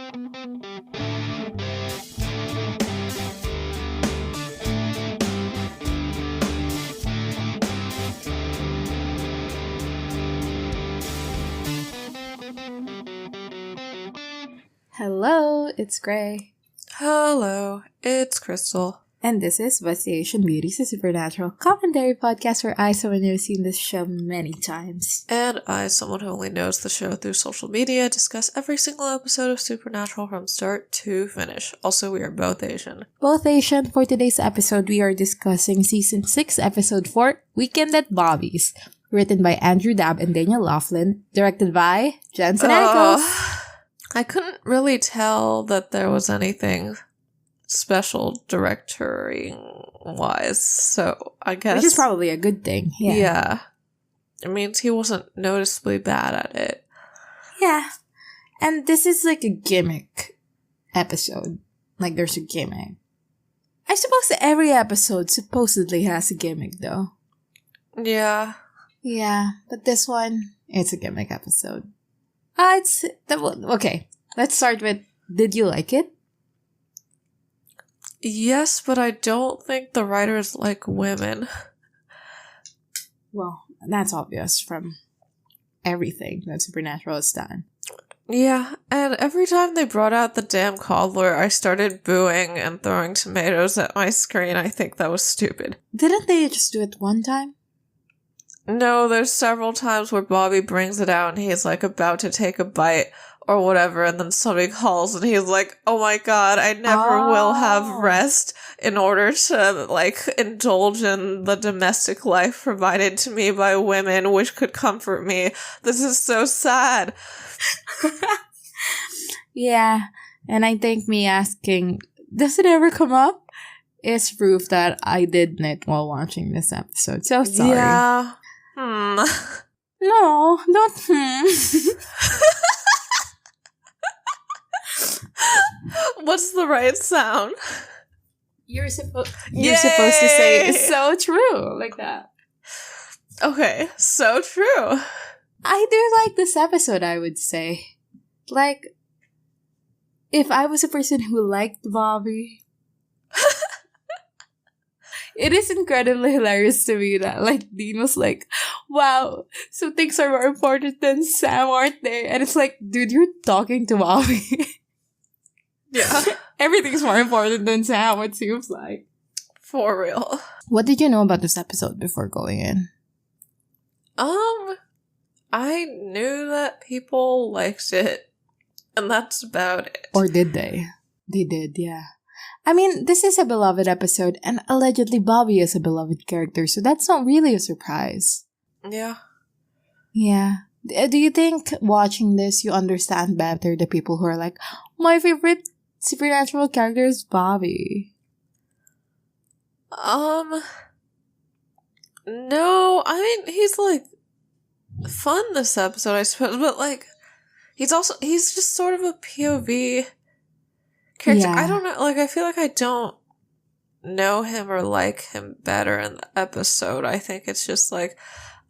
Hello, it's Gray. Hello, it's Crystal. And this is Beauties, a supernatural commentary podcast where I, someone who has seen this show many times. And I, someone who only knows the show through social media, discuss every single episode of Supernatural from start to finish. Also, we are both Asian. Both Asian. For today's episode, we are discussing Season 6, Episode 4, Weekend at Bobby's. Written by Andrew Dabb and Daniel Laughlin. Directed by Jensen Ackles. I couldn't really tell that there was anything special directoring-wise, so I guess... Which is probably a good thing, Yeah. It means he wasn't noticeably bad at it. Yeah. And this is like a gimmick episode. Like, there's a gimmick. I suppose that every episode supposedly has a gimmick, though. Yeah. Yeah, but this one, it's a gimmick episode. Okay, let's start with, did you like it? Yes, but I don't think the writers like women. Well, that's obvious from everything that Supernatural has done. Yeah, and every time they brought out the damn cobbler, I started booing and throwing tomatoes at my screen. I think that was stupid. Didn't they just do it one time? No, there's several times where Bobby brings it out and he's like about to take a bite or whatever, and then somebody calls and he's like, oh my god, I never will have rest in order to, like, indulge in the domestic life provided to me by women, which could comfort me. This is so sad. Yeah, and I think me asking, does it ever come up? Is proof that I did it while watching this episode. So sorry. Yeah. No, don't What's the right sound? You're supposed to say it's so true, like that. Okay, so true. I do like this episode, I would say. Like, if I was a person who liked Bobby, it is incredibly hilarious to me that, like, Dean was like, wow, so things are more important than Sam, aren't they? And it's like, dude, you're talking to Bobby. Yeah. Everything's more important than Sam, it seems like. For real. What did you know about this episode before going in? I knew that people liked it, and that's about it. Or did they? They did, yeah. I mean, this is a beloved episode, and allegedly Bobby is a beloved character, so that's not really a surprise. Yeah. Yeah. Do you think watching this, you understand better the people who are like, my favorite supernatural character is Bobby? No, I mean, he's, like, fun this episode, I suppose, but, like, he's just sort of a POV character. Yeah. I don't know, like, I feel like I don't know him or like him better in the episode. I think it's just like,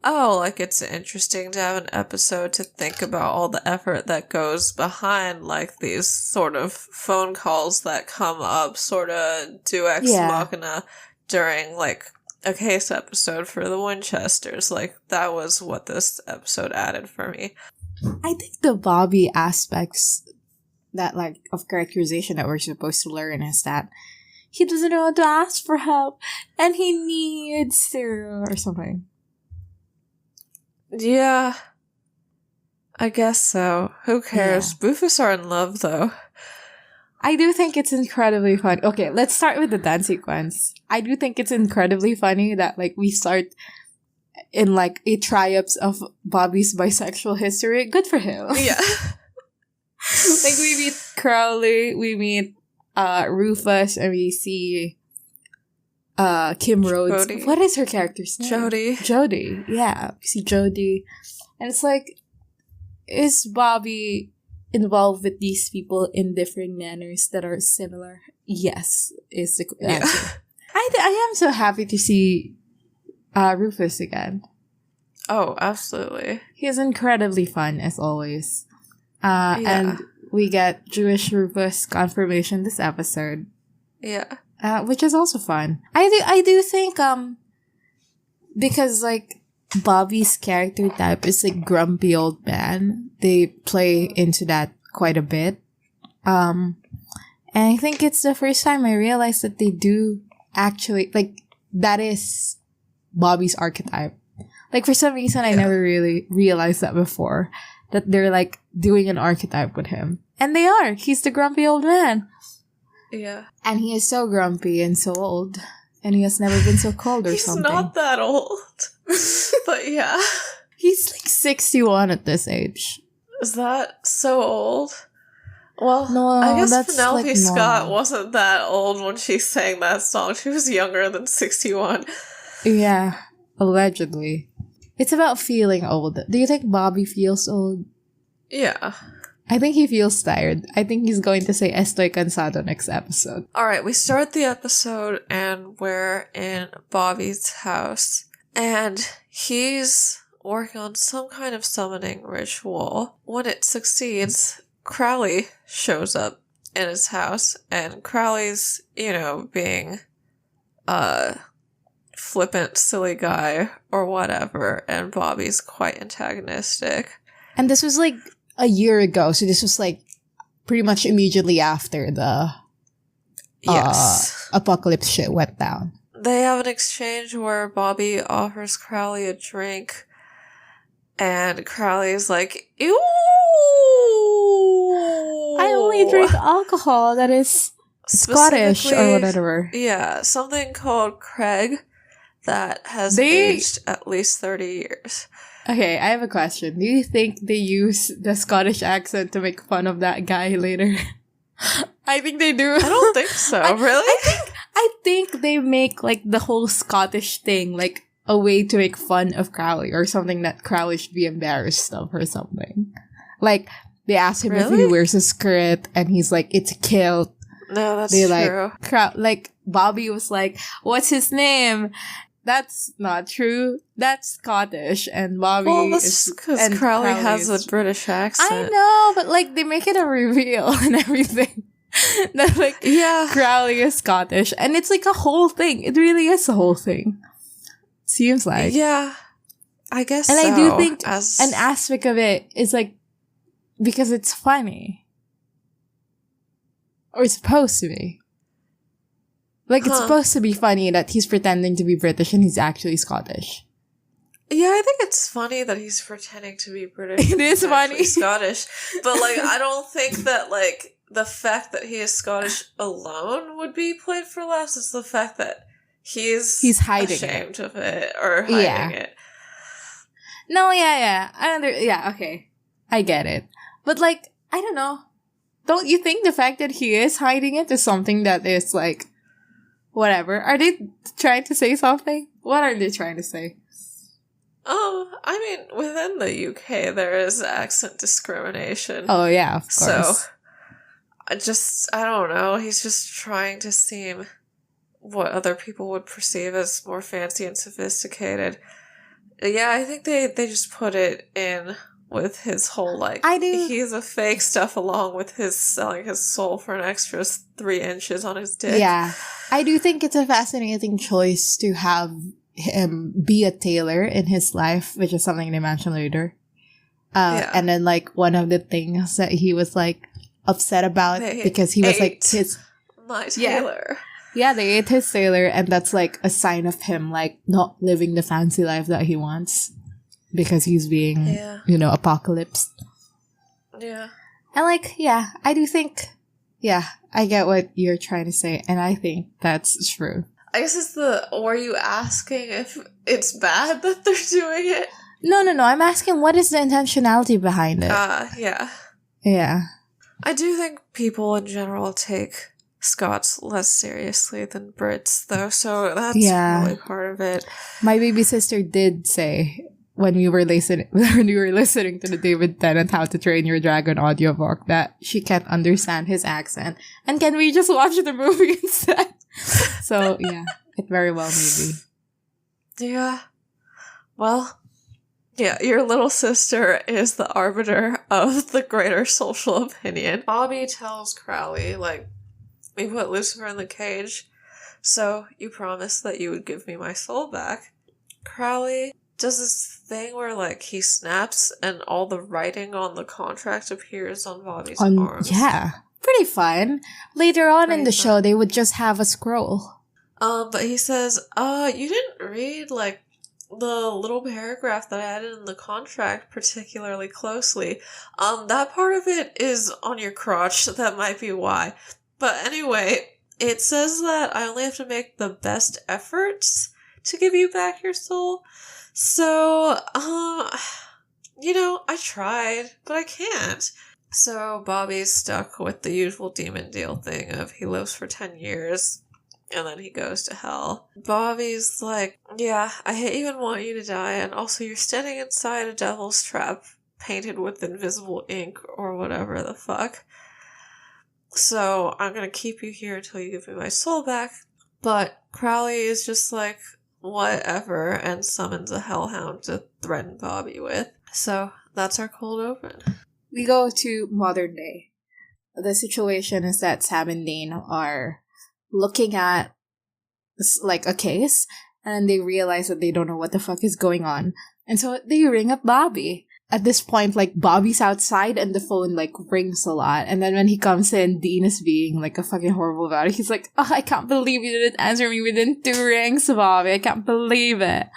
oh, like, it's interesting to have an episode to think about all the effort that goes behind, like, these sort of phone calls that come up, sort of do ex machina during, like, a case episode for the Winchesters. Like, that was what this episode added for me. I think the Bobby aspects that, like, of characterization that we're supposed to learn is that he doesn't know how to ask for help, and he needs to, or something. Yeah. I guess so. Who cares? Yeah. Boofus are in love, though. I do think it's incredibly fun. Okay, let's start with the dance sequence. I do think it's incredibly funny that, like, we start in, like, a triumphs of Bobby's bisexual history. Good for him. Yeah. Like, we meet Crowley, we meet Rufus, and we see Kim Rhodes. Jody. What is her character's name? Jody, yeah. We see Jody. And it's like, is Bobby involved with these people in different manners that are similar? Yes, is the answer. Yeah. I am so happy to see Rufus again. Oh, absolutely. He is incredibly fun, as always. And we get Jewish Rufus confirmation this episode. Yeah. Which is also fun. I do think because like Bobby's character type is like grumpy old man. They play into that quite a bit. And I think it's the first time I realized that they do actually like that is Bobby's archetype. Like for some reason I never really realized that before. That they're like doing an archetype with him. And they are. He's the grumpy old man. Yeah. And he is so grumpy and so old. And he has never been so cold or something. He's not that old. But yeah. He's like 61 at this age. Is that so old? Well, no, I guess that's Penelope like Scott normal. wasn't that old when she sang that song. She was younger than 61. Yeah, allegedly. It's about feeling old. Do you think Bobby feels old? Yeah. I think he feels tired. I think he's going to say estoy cansado next episode. Alright, we start the episode and we're in Bobby's house. And he's working on some kind of summoning ritual. When it succeeds, Crowley shows up in his house. And Crowley's, being flippant, silly guy or whatever. And Bobby's quite antagonistic. And this was like a year ago, so this was like pretty much immediately after the apocalypse shit went down. They have an exchange where Bobby offers Crowley a drink, and Crowley's like, ew! I only drink alcohol that is Scottish or whatever. Yeah, something called Craig that has aged at least 30 years. Okay, I have a question. Do you think they use the Scottish accent to make fun of that guy later? I think they do. I don't think so. Really? I think they make like the whole Scottish thing like a way to make fun of Crowley or something that Crowley should be embarrassed of or something. Like they ask him if he wears a skirt and he's like, it's a kilt. No, that's true. Like Bobby was like, what's his name? That's not true. That's Scottish, and Bobby is because Crowley has a British accent. I know, but like they make it a reveal and everything that like Crowley is Scottish, and it's like a whole thing. It really is a whole thing. Seems like I guess. And so, I do think an aspect of it is like because it's funny, or it's supposed to be. Like, it's supposed to be funny that he's pretending to be British and he's actually Scottish. Yeah, I think it's funny that he's pretending to be British. It is funny. Scottish. But, like, I don't think that, like, the fact that he is Scottish alone would be played for laughs. It's the fact that he's hiding ashamed of it or hiding it. No, okay. I get it. But, like, I don't know. Don't you think the fact that he is hiding it is something that is, like, whatever. Are they trying to say something? What are they trying to say? Oh, I mean, within the UK, there is accent discrimination. Oh, yeah, of course. So, I don't know. He's just trying to seem what other people would perceive as more fancy and sophisticated. Yeah, I think they just put it in with his whole, like, he's a fake stuff along with his selling his soul for an extra 3 inches on his dick. Yeah. I do think it's a fascinating choice to have him be a tailor in his life, which is something they mention later. And then, like, one of the things that he was, like, upset about because he was, like, my tailor. Yeah, they ate his tailor, and that's, like, a sign of him, like, not living the fancy life that he wants. Because he's being, apocalypsed. Yeah. And, like, I do think, I get what you're trying to say, and I think that's true. I guess were you asking if it's bad that they're doing it? No, I'm asking what is the intentionality behind it? Yeah. Yeah. I do think people in general take Scots less seriously than Brits, though, so that's probably part of it. My baby sister did say... when we were listening to the David Tennant How to Train Your Dragon audiobook that she can't understand his accent. And can we just watch the movie instead? So, yeah, it very well may be. Yeah. Well, Yeah, your little sister is the arbiter of the greater social opinion. Bobby tells Crowley, like, we put Lucifer in the cage, so you promised that you would give me my soul back. Crowley does this thing where, like, he snaps and all the writing on the contract appears on Bobby's arms. Yeah, pretty fun. Later on Pretty in the fun. show, they would just have a scroll. But he says, you didn't read, like, the little paragraph that I added in the contract particularly closely. That part of it is on your crotch, so that might be why. But anyway, it says that I only have to make the best efforts to give you back your soul. So, I tried, but I can't. So Bobby's stuck with the usual demon deal thing of he lives for 10 years and then he goes to hell. Bobby's like, yeah, I hate you and want you to die, and also you're standing inside a devil's trap painted with invisible ink or whatever the fuck. So I'm gonna keep you here until you give me my soul back. But Crowley is just like, whatever, and summons a hellhound to threaten Bobby with. So that's our cold open. We go to modern day. The situation is that Sam and Dean are looking at like a case, and they realize that they don't know what the fuck is going on, and so they ring up Bobby. At this point, like, Bobby's outside and the phone like rings a lot, and then when he comes in, Dean is being like a fucking horrible about it. He's like, oh, I can't believe you didn't answer me within 2 rings, Bobby. I can't believe it.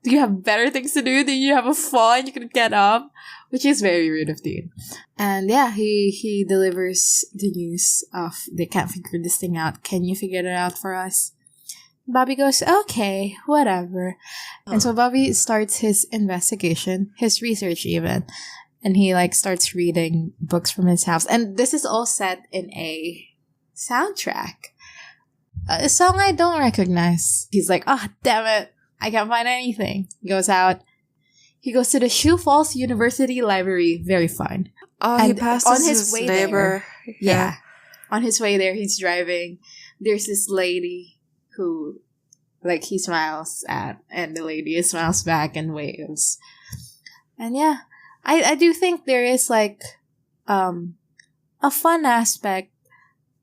Do you have better things to do? Do you have a phone you can get up? Which is very rude of Dean. And yeah, he delivers the news of they can't figure this thing out. Can you figure it out for us? Bobby goes, okay, whatever. And so Bobby starts his investigation, his research even. And he like starts reading books from his house. And this is all set in a soundtrack. A song I don't recognize. He's like, oh, damn it. I can't find anything. He goes out. He goes to the Sioux Falls University Library. Very fun. Oh, and he passes on his way neighbor. There, yeah. On his way there, he's driving. There's this lady who, like, he smiles at, and the lady smiles back and waves. And yeah, I do think there is, like, a fun aspect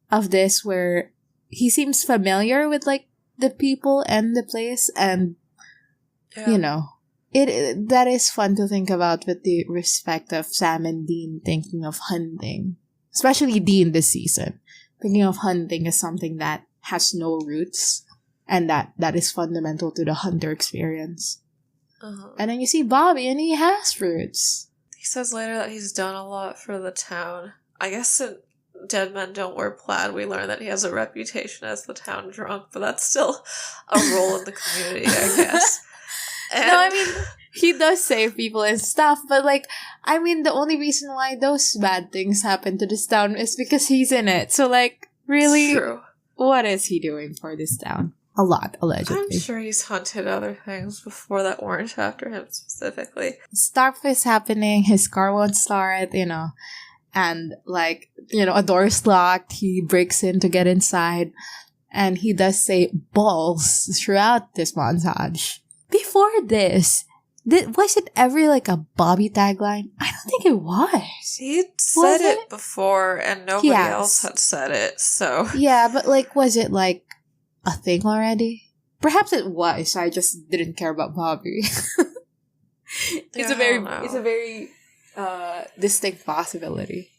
of this where he seems familiar with, like, the people and the place, and, you know, that is fun to think about with the respect of Sam and Dean thinking of hunting. Especially Dean this season. Thinking of hunting as something that has no roots, and that is fundamental to the hunter experience. And then you see Bobby, and he has roots. He says later that he's done a lot for the town. I guess in Dead Men Don't Wear Plaid, we learn that he has a reputation as the town drunk, but that's still a role in the community, I guess. And no, I mean, he does save people and stuff, but, like, I mean, the only reason why those bad things happen to this town is because he's in it. So, like, really, true. What is he doing for this town? A lot, allegedly. I'm sure he's hunted other things before that weren't after him specifically. Stuff is happening, his car won't start, and, like, a door's locked, he breaks in to get inside, and he does say balls throughout this montage. Before this, was it ever like a Bobby tagline? I don't think it was. He'd said it before, and nobody else had said it, so. Yeah, but, like, was it like a thing already? Perhaps it was. I just didn't care about Bobby. It's a very distinct possibility.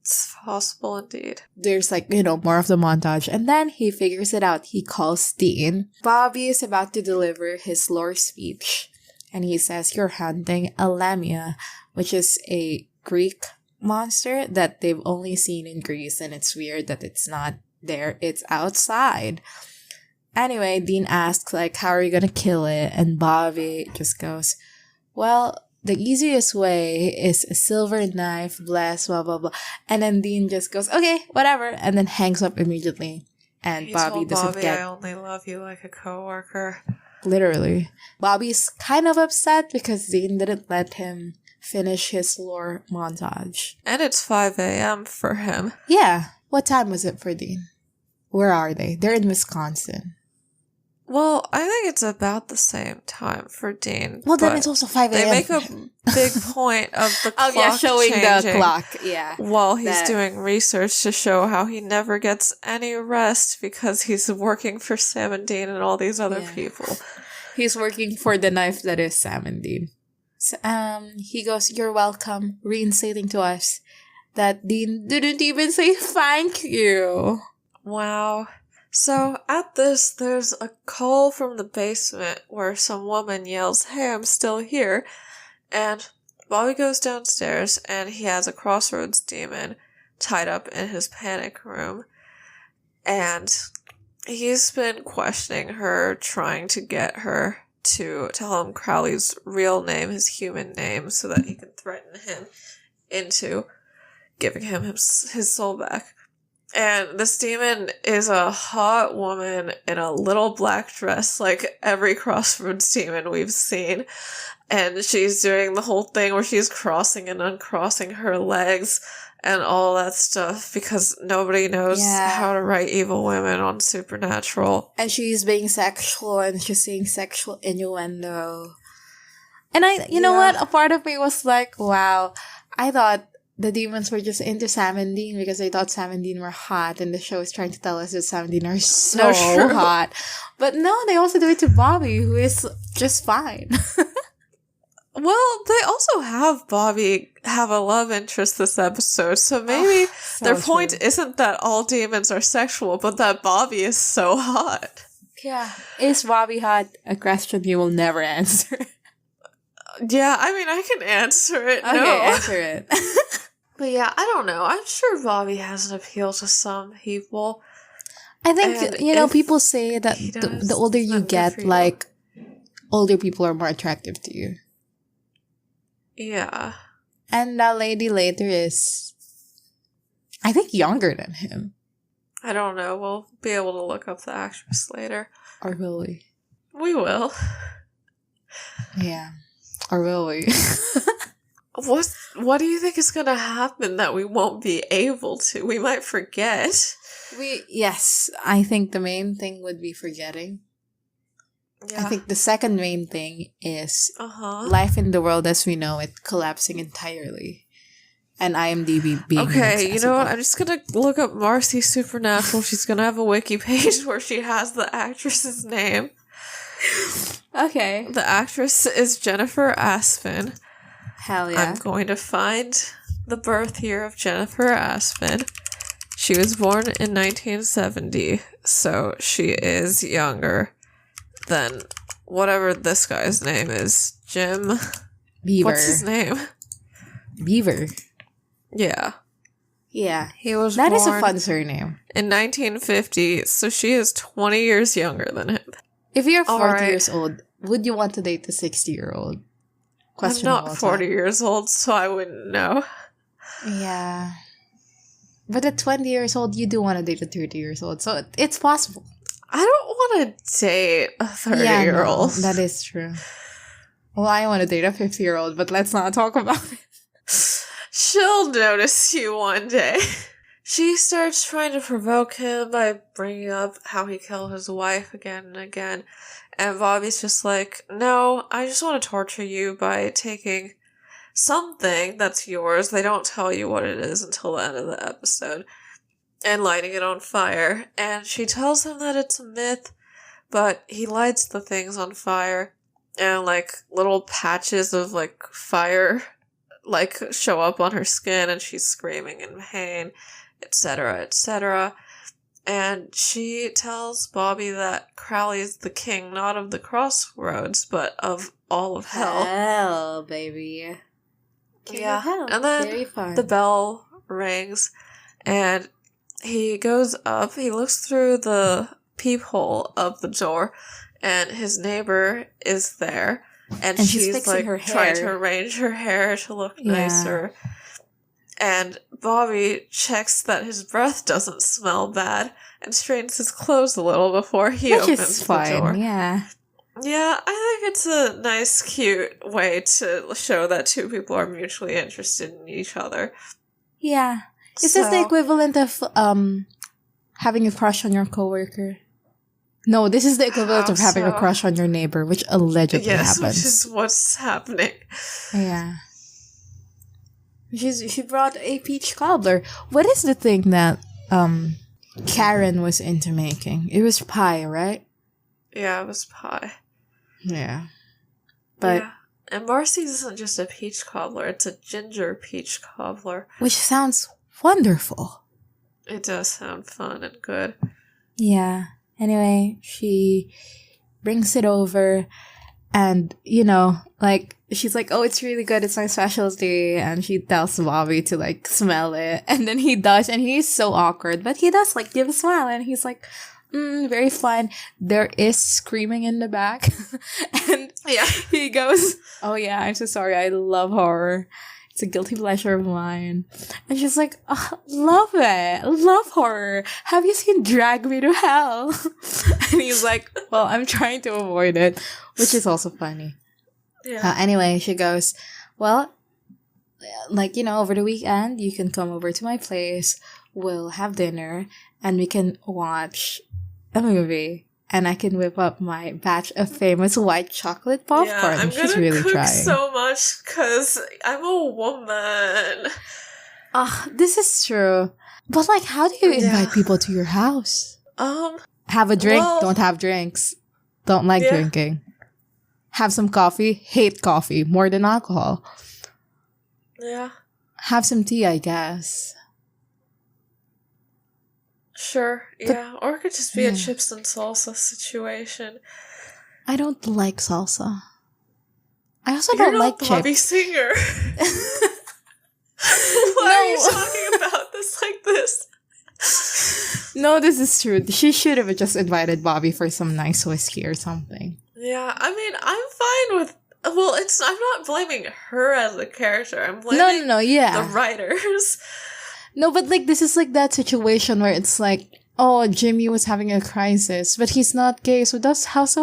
It's possible indeed. There's, like, more of the montage. And then he figures it out. He calls Dean. Bobby is about to deliver his lore speech. And he says, you're hunting a lamia, which is a Greek monster that they've only seen in Greece. And it's weird that it's not there. It's outside. Anyway, Dean asks, like, how are you gonna kill it? And Bobby just goes, well, the easiest way is a silver knife, bless, blah, blah, blah. And then Dean just goes, okay, whatever, and then hangs up immediately. And Bobby doesn't get... I only love you like a coworker. Literally. Bobby's kind of upset because Dean didn't let him finish his lore montage. And it's 5 a.m. for him. Yeah. What time was it for Dean? Where are they? They're in Wisconsin. Well, I think it's about the same time for Dean. Well, then it's also 5 a.m. They make a big point of the clock showing changing the clock. Yeah, while he's doing research to show how he never gets any rest because he's working for Sam and Dean and all these other people. He's working for the knife that is Sam and Dean. So, he goes, "You're welcome," reinstating to us that Dean didn't even say thank you. Wow. So, at this, there's a call from the basement where some woman yells, "Hey, I'm still here." And Bobby goes downstairs and he has a crossroads demon tied up in his panic room. And he's been questioning her, trying to get her to tell him Crowley's real name, his human name, so that he can threaten him into giving him his soul back. And this demon is a hot woman in a little black dress, like every Crossroads demon we've seen. And she's doing the whole thing where she's crossing and uncrossing her legs and all that stuff because nobody knows how to write evil women on Supernatural. And she's being sexual and she's saying sexual innuendo. And you know what? A part of me was like, wow, I thought the demons were just into Sam and Dean because they thought Sam and Dean were hot, and the show is trying to tell us that Sam and Dean are so hot. But no, they also do it to Bobby, who is just fine. Well, they also have Bobby have a love interest this episode, so maybe their point isn't that all demons are sexual, but that Bobby is so hot. Yeah. Is Bobby hot? A question you will never answer. Yeah, I mean, I can answer it. Okay, no. answer it. But yeah, I don't know. I'm sure Bobby has an appeal to some people. I think, people say that the older you get, like, older people are more attractive to you. Yeah. And that lady later is, I think, younger than him. I don't know. We'll be able to look up the actress later. Or will we? We will. Yeah. Or will we? What do you think is going to happen that we won't be able to? We might forget. Yes, I think the main thing would be forgetting. Yeah. I think the second main thing is life in the world as we know it collapsing entirely. And IMDb being okay, you know what? I'm just going to look up Marcy Supernatural. She's going to have a wiki page where she has the actress's name. Okay. The actress is Jennifer Aspin. Hell yeah. I'm going to find the birth year of Jennifer Aspin. She was born in 1970, so she is younger than whatever this guy's name is. Jim Beaver. What's his name? Beaver. Yeah. Yeah. He was That born is a fun surname. in 1950, so she is 20 years younger than him. If you're 40 years old, would you want to date a 60-year-old? I'm not 40 years old, so I wouldn't know. Yeah. But at 20 years old, you do want to date a 30 years old, so it's possible. I don't want to date a 30-year-old. No, that is true. Well, I want to date a 50-year-old, but let's not talk about it. She'll notice you one day. She starts trying to provoke him by bringing up how he killed his wife again and again. And Bobby's just like, no, I just want to torture you by taking something that's yours. They don't tell you what it is until the end of the episode. And lighting it on fire. And she tells him that it's a myth, but he lights the things on fire. And, like, little patches of, like, fire, like, show up on her skin. And she's screaming in pain, etc., etc. And she tells Bobby that Crowley is the king, not of the Crossroads, but of all of hell. Hell, baby. King of hell. And then the bell rings, and he goes up, he looks through the peephole of the door, and his neighbor is there. And she's like trying to arrange her hair to look nicer. And Bobby checks that his breath doesn't smell bad and straightens his clothes a little before he opens the door. Yeah. Yeah, I think it's a nice, cute way to show that two people are mutually interested in each other. Yeah. Is this the equivalent of having a crush on your coworker? No, this is the equivalent How of having a so? crush on your neighbor, which allegedly Yes, happens. which is what's happening. Yeah. She brought a peach cobbler. What is the thing that Karen was into making? It was pie, right? Yeah, it was pie. Yeah. But yeah. And Marcy's isn't just a peach cobbler, it's a ginger peach cobbler. which sounds wonderful. It does sound fun and good. Yeah. Anyway, she brings it over and, you know, like, she's like, oh, it's really good. It's my specialty. And she tells Bobby to, like, smell it. And then he does, and he's so awkward. But he does, like, give a smile. And he's like, very fun. There is screaming in the back. And Yeah. he goes, oh, yeah, I'm so sorry. I love horror. It's a guilty pleasure of mine. And she's like, oh, love it. Love horror. Have you seen Drag Me to Hell? And he's like, well, I'm trying to avoid it, which is also funny. Yeah. Anyway, she goes, well, like, you know, over the weekend, you can come over to my place. We'll have dinner and we can watch a movie. And I can whip up my batch of famous white chocolate popcorn. Yeah, I'm She's gonna really cook trying. so much because I'm a woman. This is true. But, like, how do you invite Yeah. people to your house? Um, Have a drink, well, don't have drinks. Don't like yeah. drinking. Have some coffee, hate coffee more than alcohol. Yeah, Have some tea, I guess. sure. Yeah, or it could just be Yeah. a chips and salsa situation. I don't like salsa. I also You're don't not like Bobby chips. Singer. Why are you No. talking about this like this? No, this is true. She should have just invited Bobby for some nice whiskey or something. Yeah, I mean, I'm fine with. Well, I'm not blaming her as a character. I'm No, blaming yeah. the writers. No, but, like, this is, like, that situation where it's like, oh, Jimmy was having a crisis, but he's not gay, so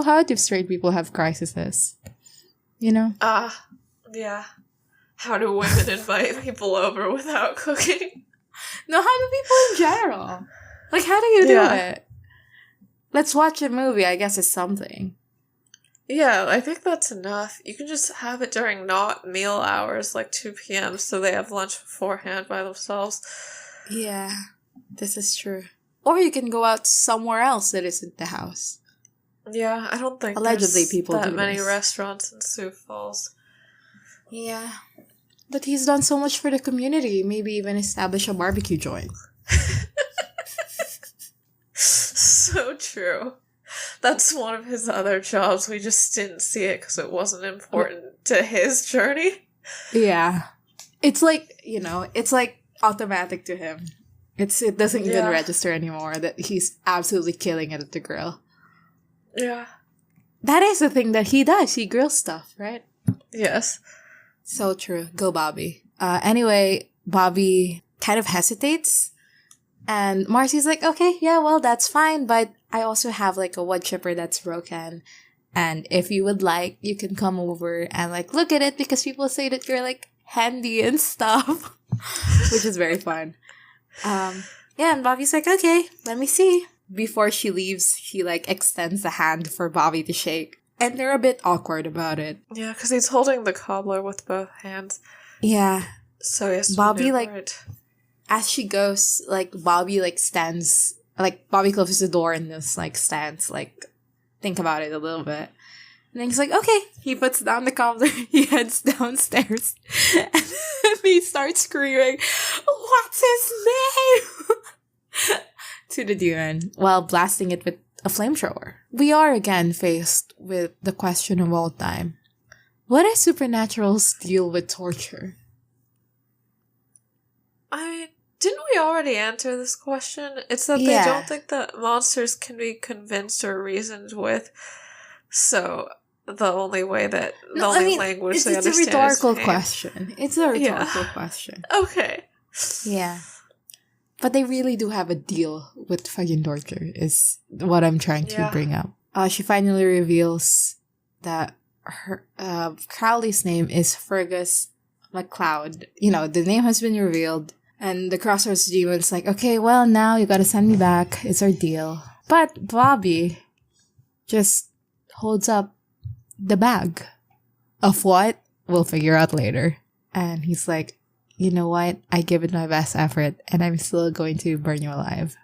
how do straight people have crises? You know? Yeah. How do women invite people over without cooking? No, how do people in general? Like, how do you do Yeah. it? Let's watch a movie, I guess, is something. Yeah, I think that's enough. You can just have it during not meal hours, like 2 p.m., so they have lunch beforehand by themselves. Yeah, this is true. Or you can go out somewhere else that isn't the house. Yeah, I don't think Allegedly, there's people that do many this. restaurants in Sioux Falls. Yeah. But he's done so much for the community. Maybe even establish a barbecue joint. So true. That's one of his other jobs. We just didn't see it because it wasn't important to his journey. Yeah. It's like, you know, it's like automatic to him. It doesn't even Yeah. register anymore that he's absolutely killing it at the grill. Yeah. That is the thing that he does. He grills stuff, right? Yes. So true. Go Bobby. Anyway, Bobby kind of hesitates. And Marcy's like, okay, yeah, well, that's fine. But I also have, like, a wood chipper that's broken. And if you would like, you can come over and, like, look at it because people say that you're, like, handy and stuff. Which is very fun. Yeah, and Bobby's like, okay, let me see. Before she leaves, she, like, extends a hand for Bobby to shake. And they're a bit awkward about it. Yeah, because he's holding the cobbler with both hands. Yeah. So he has to Bobby, maneuver like, it. as she goes, like, Bobby, like, stands, like, Bobby closes the door and just, like, stands, like, think about it a little bit. And then he's like, okay. He puts down the cobbler, he heads downstairs, and then he starts screaming, what's his name? To the demon, while blasting it with a flamethrower. We are again faced with the question of all time. What do supernaturals deal with torture? I mean, didn't we already answer this question? It's that Yeah. they don't think that monsters can be convinced or reasoned with. So the only way that the only language it's they a understand rhetorical is pain. question. It's a Yeah. rhetorical question. Okay. Yeah. But they really do have a deal with fucking torture, is what I'm trying to Yeah. bring up. She finally reveals that her Crowley's name is Fergus MacLeod. You know, the name has been revealed. And the Crossroads Demon's like, okay, well, now you gotta send me back. It's our deal. But Bobby just holds up the bag of what? We'll figure out later. And he's like, you know what? I give it my best effort and I'm still going to burn you alive.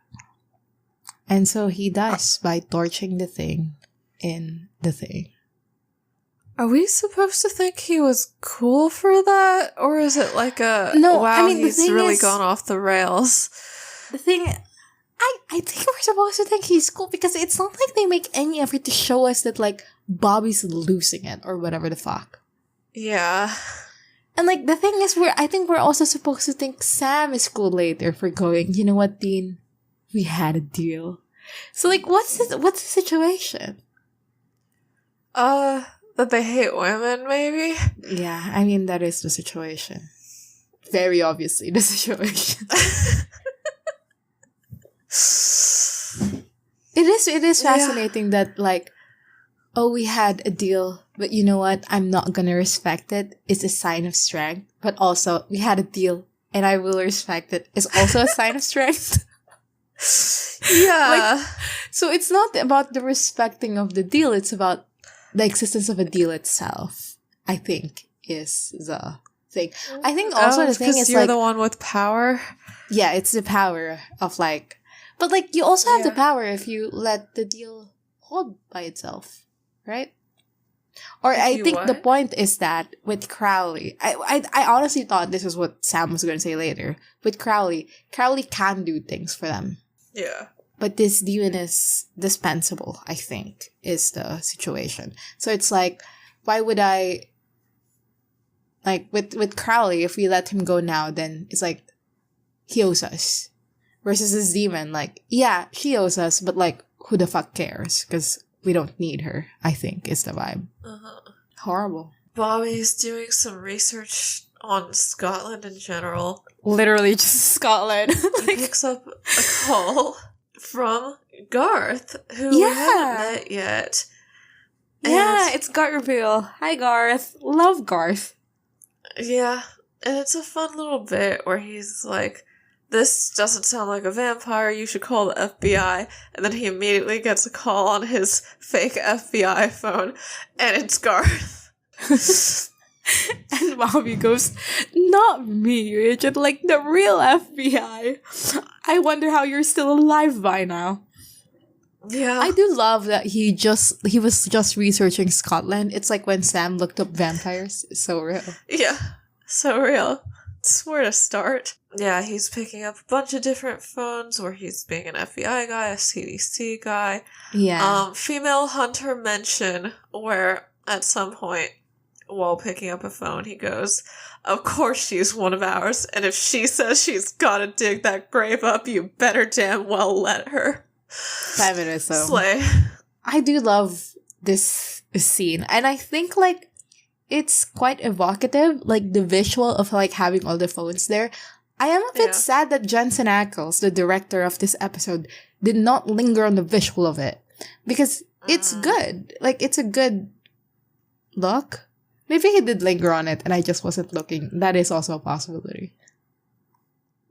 And so he does by torching the thing in the thing. Are we supposed to think he was cool for that? Or is it like a, No, wow, I mean, he's really gone off the rails? The thing, I think we're supposed to think he's cool because it's not like they make any effort to show us that, like, Bobby's losing it or whatever the fuck. Yeah. And, like, the thing is, I think we're also supposed to think Sam is cool later for going, you know what, Dean? We had a deal. So, like, what's the situation? That they hate women, maybe? Yeah, I mean, that is the situation. Very obviously the situation. It is fascinating that, like, oh, we had a deal, but you know what? I'm not gonna respect it. It's a sign of strength. But also, we had a deal, and I will respect it. It's also a sign of strength. Yeah. Like, so it's not about the respecting of the deal. It's about the existence of a deal itself, I think, is the thing. I think also the thing is, you're like, the one with power? Yeah, it's the power of, like, but, like, you also have the power if you let the deal hold by itself, right? Or I think the point is that with Crowley, I honestly thought this is what Sam was going to say later. With Crowley can do things for them. Yeah. But this demon is dispensable, I think, is the situation. So it's like, why would I, like, with Crowley, if we let him go now, then it's like, he owes us. Versus this demon, like, yeah, she owes us, but, like, who the fuck cares? Because we don't need her, I think, is the vibe. Uh-huh. Horrible. Bobby's doing some research on Scotland in general. Literally just Scotland. He picks up a call from Garth, who we haven't met yet. Yeah, it's Garth reveal. Hi, Garth. Love Garth. Yeah, and it's a fun little bit where he's like, this doesn't sound like a vampire, you should call the FBI. And then he immediately gets a call on his fake FBI phone, and it's Garth. And Bobby goes, not me, Richard, like the real FBI. I wonder how you're still alive by now. Yeah. I do love that he was just researching Scotland. It's like when Sam looked up vampires. It's so real. Yeah, so real. It's where to start. Yeah, he's picking up a bunch of different phones where he's being an FBI guy, a CDC guy. Yeah. Female hunter mention where at some point while picking up a phone he goes, of course she's one of ours, and if she says she's gotta dig that grave up, you better damn well let her. 5 minutes though. Slay. I do love this scene, and I think, like, it's quite evocative, like the visual of, like, having all the phones there. I am a bit sad that Jensen Ackles, the director of this episode, did not linger on the visual of it. Because it's good. Like, it's a good look. Maybe he did linger on it and I just wasn't looking. That is also a possibility.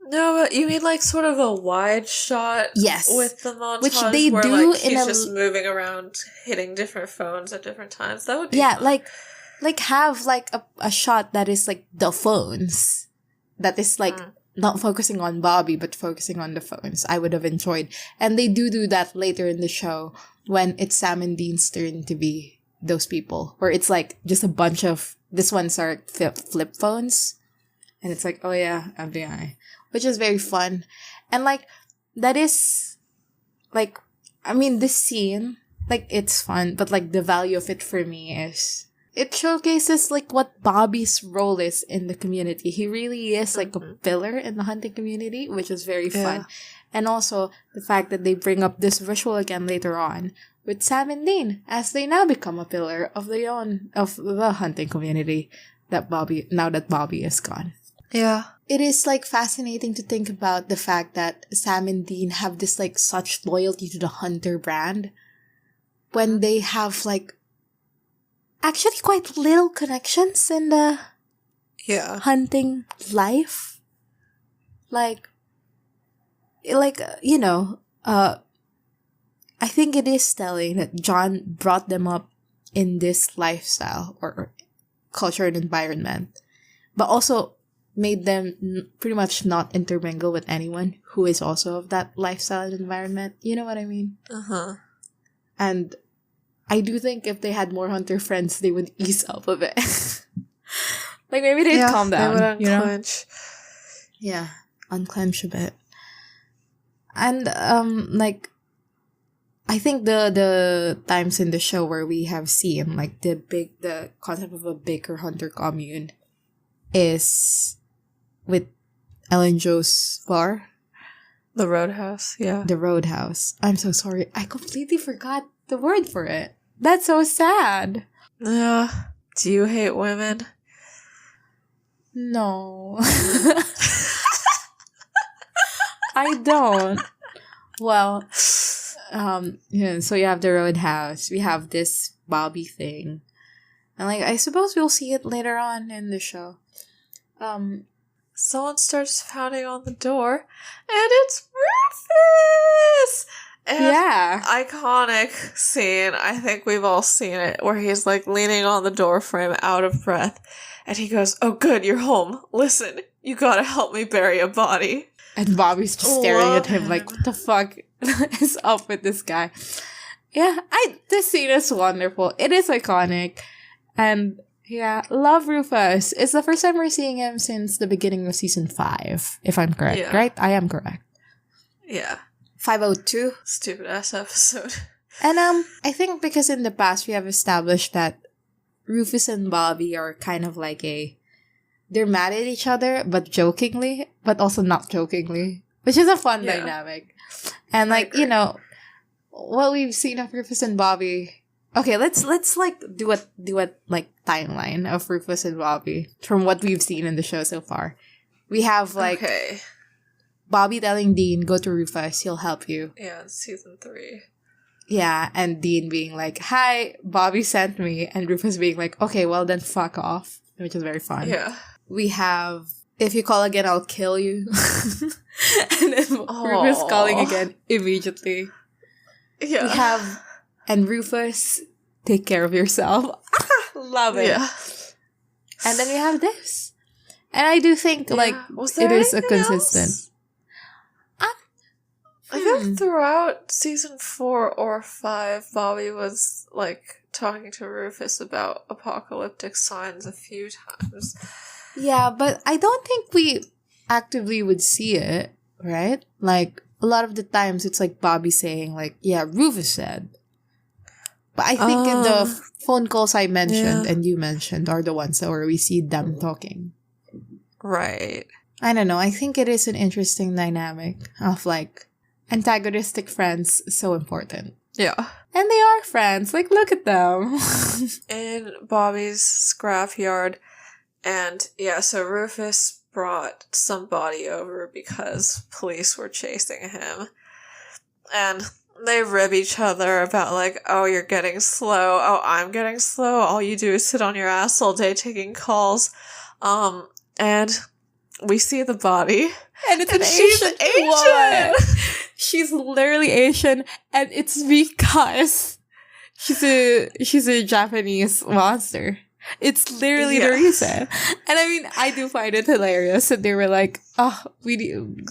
No, but you mean like sort of a wide shot? Yes. With the montage which they where, do like, he's just moving around, hitting different phones at different times. That would be fun. like have, like, a shot that is, like, the phones. That is, like, not focusing on Bobby, but focusing on the phones. I would have enjoyed. And they do that later in the show when it's Sam and Dean's turn to be those people. Where it's, like, just a bunch of... This ones are flip phones. And it's like, oh yeah, FBI. Which is very fun. And, like, that is... Like, I mean, this scene, like, it's fun. But, like, the value of it for me is... It showcases, like, what Bobby's role is in the community. He really is, like, a pillar in the hunting community, which is very fun. And also, the fact that they bring up this visual again later on with Sam and Dean, as they now become a pillar of the hunting community now that Bobby is gone. Yeah. It is, like, fascinating to think about the fact that Sam and Dean have this, like, such loyalty to the Hunter brand when they have, like, actually quite little connections in the hunting life. Like, you know, I think it is telling that John brought them up in this lifestyle or culture and environment, but also made them pretty much not intermingle with anyone who is also of that lifestyle and environment. You know what I mean? Uh-huh. And I do think if they had more hunter friends, they would ease up a bit. Like, maybe they'd calm down. They would you know? unclench. Yeah, unclench a bit. And, like, I think the times in the show where we have seen, like, the concept of a bigger hunter commune is with Ellen Jo's bar. The Roadhouse, yeah. The Roadhouse. I'm so sorry. I completely forgot the word for it. That's so sad. Yeah. Do you hate women? No. I don't. Well, yeah, so you have the Roadhouse. We have this Bobby thing. And, like, I suppose we'll see it later on in the show. Someone starts pounding on the door, and it's Rufus! And Yeah. iconic scene, I think we've all seen it, where he's, like, leaning on the door frame, out of breath, and he goes, "Oh good, you're home. Listen, you gotta help me bury a body." And Bobby's just staring at him like, what the fuck is up with this guy? Yeah, this scene is wonderful. It is iconic. And yeah, love Rufus. It's the first time we're seeing him since the beginning of season 5, if I'm correct, right? I am correct. Yeah. 502. Stupid ass episode. And I think because in the past we have established that Rufus and Bobby are kind of like they're mad at each other, but jokingly, but also not jokingly, which is a fun dynamic. And like, you know, what we've seen of Rufus and Bobby. Okay, let's like do a like timeline of Rufus and Bobby from what we've seen in the show so far. We have like Bobby telling Dean, "Go to Rufus, he'll help you." Yeah, it's season 3. Yeah, and Dean being like, "Hi, Bobby sent me," and Rufus being like, "Okay, well then fuck off," which is very fun. Yeah. We have, "If you call again, I'll kill you." And then Rufus calling again immediately. Yeah. We have, "And Rufus, take care of yourself." Love it. Yeah. And then we have this. And I do think, like, it is a consistent. I think throughout season 4 or 5, Bobby was, like, talking to Rufus about apocalyptic signs a few times. Yeah, but I don't think we actively would see it, right? Like, a lot of the times it's like Bobby saying, like, yeah, Rufus said. But I think in the phone calls I mentioned and you mentioned are the ones where we see them talking. Right. I don't know. I think it is an interesting dynamic of, like, antagonistic friends, so important. Yeah. And they are friends. Like, look at them. In Bobby's scrapyard. And, yeah, so Rufus brought somebody over because police were chasing him. And they rib each other about, like, "Oh, you're getting slow. Oh, I'm getting slow. All you do is sit on your ass all day taking calls." And we see the body. And it's an Asian woman. She's literally Asian, and it's because she's a Japanese monster. It's literally the reason. And I mean, I do find it hilarious that they were like, "Oh, I mean,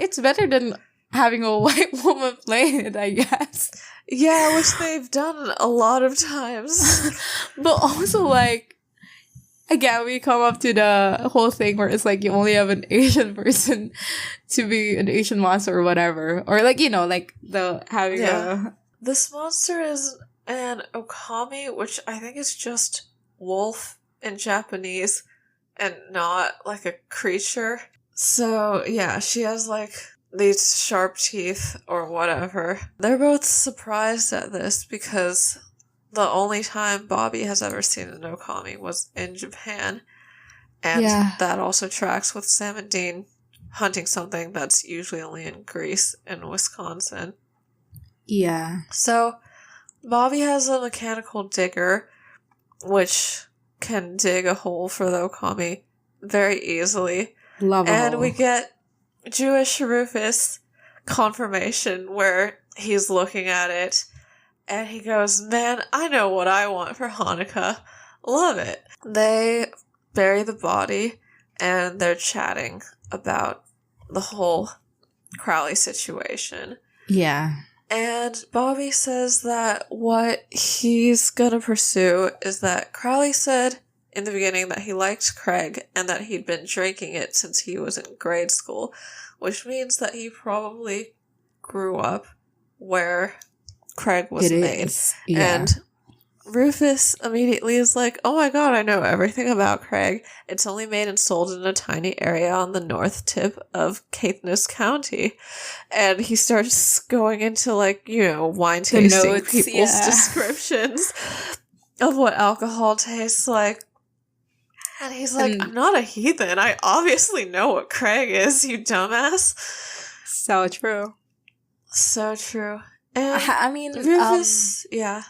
it's better than having a white woman play it, I guess." Yeah, which they've done a lot of times. But also, like, again, we come up to the whole thing where it's like you only have an Asian person to be an Asian monster or whatever. Or, like, you know, like the having a... This monster is an okami, which I think is just wolf in Japanese and not like a creature. So, yeah, she has like these sharp teeth or whatever. They're both surprised at this because the only time Bobby has ever seen an okami was in Japan. And that also tracks with Sam and Dean hunting something that's usually only in Greece and Wisconsin. Yeah. So, Bobby has a mechanical digger, which can dig a hole for the okami very easily. Love a And hole. we get Jewish Rufus confirmation where he's looking at it and he goes, man, I know what I want for Hanukkah. Love it. They bury the body and they're chatting about the whole Crowley situation. Yeah. And Bobby says that what he's gonna pursue is that Crowley said in the beginning that he liked Craig and that he'd been drinking it since he was in grade school, which means that he probably grew up where Craig was made. Yeah. And Rufus immediately is like, oh my god, I know everything about Craig. It's only made and sold in a tiny area on the north tip of Caithness County. And he starts going into, like, you know, wine tasting notes, people's descriptions of what alcohol tastes like. And he's like, I'm not a heathen. I obviously know what Craig is, you dumbass. So true. So true. And I mean, Rufus, yeah.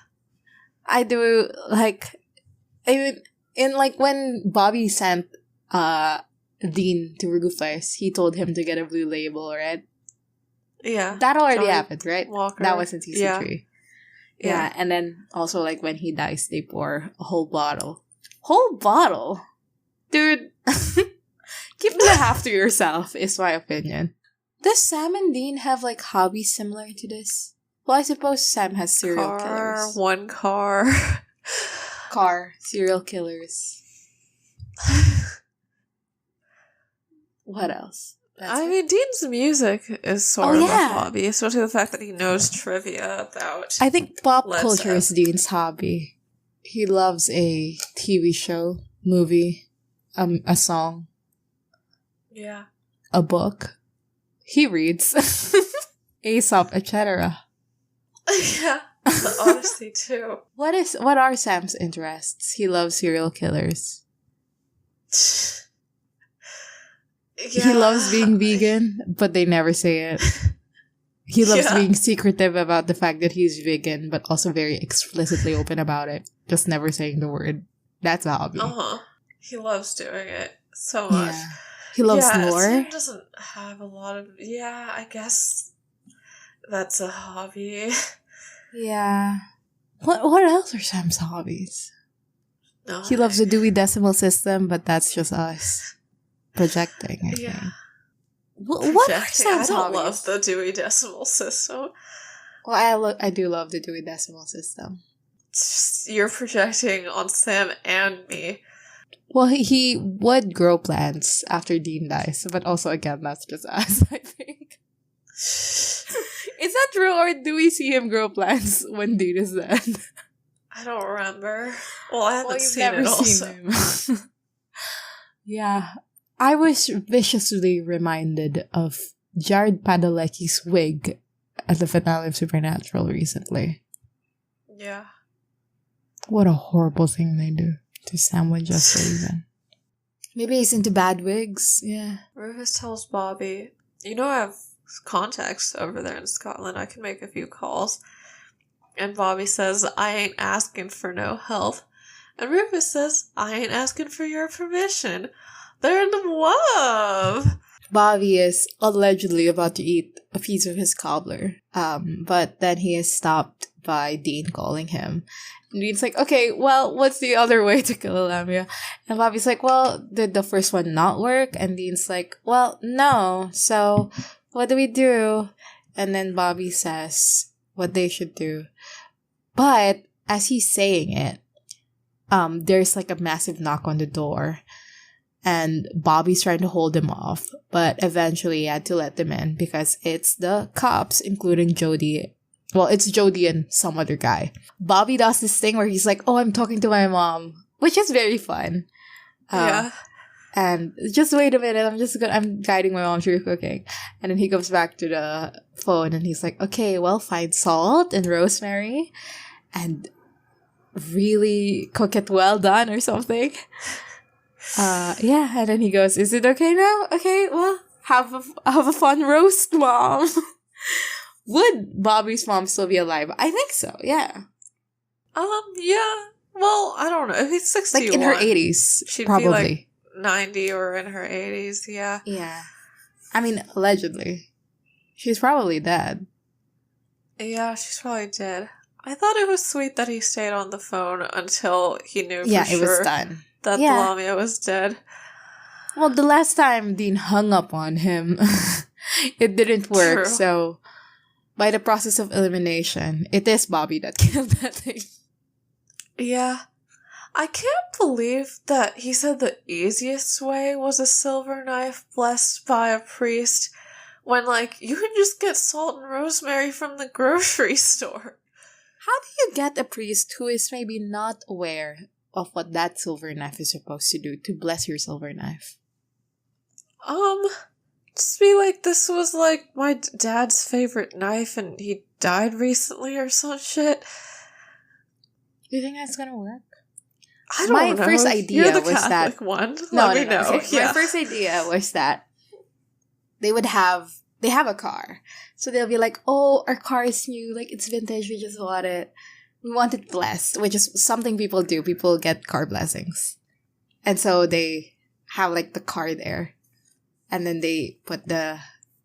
I do, like, even in, like, when Bobby sent Dean to Rufus, he told him to get a blue label, right? Yeah. That already Johnny happened, right? Walker. That was in season 3. Yeah. Yeah, and then also, like, when he dies, they pour a whole bottle. Whole bottle? Dude, keep the half to yourself, is my opinion. Does Sam and Dean have, like, hobbies similar to this? Well, I suppose Sam has serial killers. One car. Serial killers. What else? I mean, Dean's music is sort of a hobby, especially the fact that he knows trivia about I think pop Led culture is Zeppelin. Dean's hobby. He loves a TV show, movie, a song, Yeah. a book. He reads. Aesop, etc. Yeah. The Odyssey, too. What are Sam's interests? He loves serial killers. Yeah. He loves being vegan, but they never say it. He loves being secretive about the fact that he's vegan, but also very explicitly open about it. Just never saying the word. That's a hobby. Uh-huh. He loves doing it so much. Yeah. He loves lore. Sam doesn't have a lot of... Yeah, I guess that's a hobby. Yeah. What else are Sam's hobbies? No, He loves the Dewey Decimal System, but that's just us projecting, I think. What are Sam's I don't hobbies? love the Dewey Decimal System. Well, I do love the Dewey Decimal System. It's just, you're projecting on Sam and me. Well, he would grow plants after Dean dies, but also, again, that's just us, I think. Is that true, or do we see him grow plants when Dean is dead? I don't remember. Well, I haven't You've seen never it also. seen him. Yeah. I was viciously reminded of Jared Padalecki's wig at the finale of Supernatural recently. Yeah. What a horrible thing they do to Sam Winchester even. Maybe he's into bad wigs. Yeah. Rufus tells Bobby, you know I have contacts over there in Scotland. I can make a few calls. And Bobby says, I ain't asking for no help. And Rufus says, I ain't asking for your permission. They're in love. Bobby is allegedly about to eat a piece of his cobbler. But then he is stopped by Dean calling him. And Dean's like, okay, well, what's the other way to kill a lamia? And Bobby's like, well, did the first one not work? And Dean's like, well, no. So what do we do? And then Bobby says what they should do. But as he's saying it, there's like a massive knock on the door. And Bobby's trying to hold him off. But eventually he had to let them in because it's the cops, including Jody. Well, it's Jody and some other guy. Bobby does this thing where he's like, oh, I'm talking to my mom, which is very fun. Yeah. And just wait a minute, I'm guiding my mom through cooking. And then he goes back to the phone and he's like, okay, well, find salt and rosemary and really cook it well done or something. Yeah, and then he goes, is it okay now? Okay, well, have a fun roast, Mom. Would Bobby's mom still be alive? I think so, yeah. Yeah. Well, I don't know. If he's 61. Like in her 80s, she'd probably. be like 90 or in her 80s, yeah. Yeah. I mean, allegedly. She's probably dead. Yeah, she's probably dead. I thought it was sweet that he stayed on the phone until he knew Yeah, for it was sure done. that Yeah. Lamia was dead. Well, the last time Dean hung up on him, it didn't work. True. So, by the process of elimination, it is Bobby that killed that thing. Yeah. I can't believe that he said the easiest way was a silver knife blessed by a priest when, like, you can just get salt and rosemary from the grocery store. How do you get a priest who is maybe not aware of what that silver knife is supposed to do to bless your silver knife? Just be like, this was, like, my dad's favorite knife and he died recently or some shit. Do you think that's gonna work? I don't My know. first idea You're the was Catholic that one. No, Let me know. Okay. Yeah. My first idea was that they have a car. So they'll be like, oh, our car is new, like it's vintage, we just want it. We want it blessed, which is something people do. People get car blessings. And so they have like the car there. And then they put the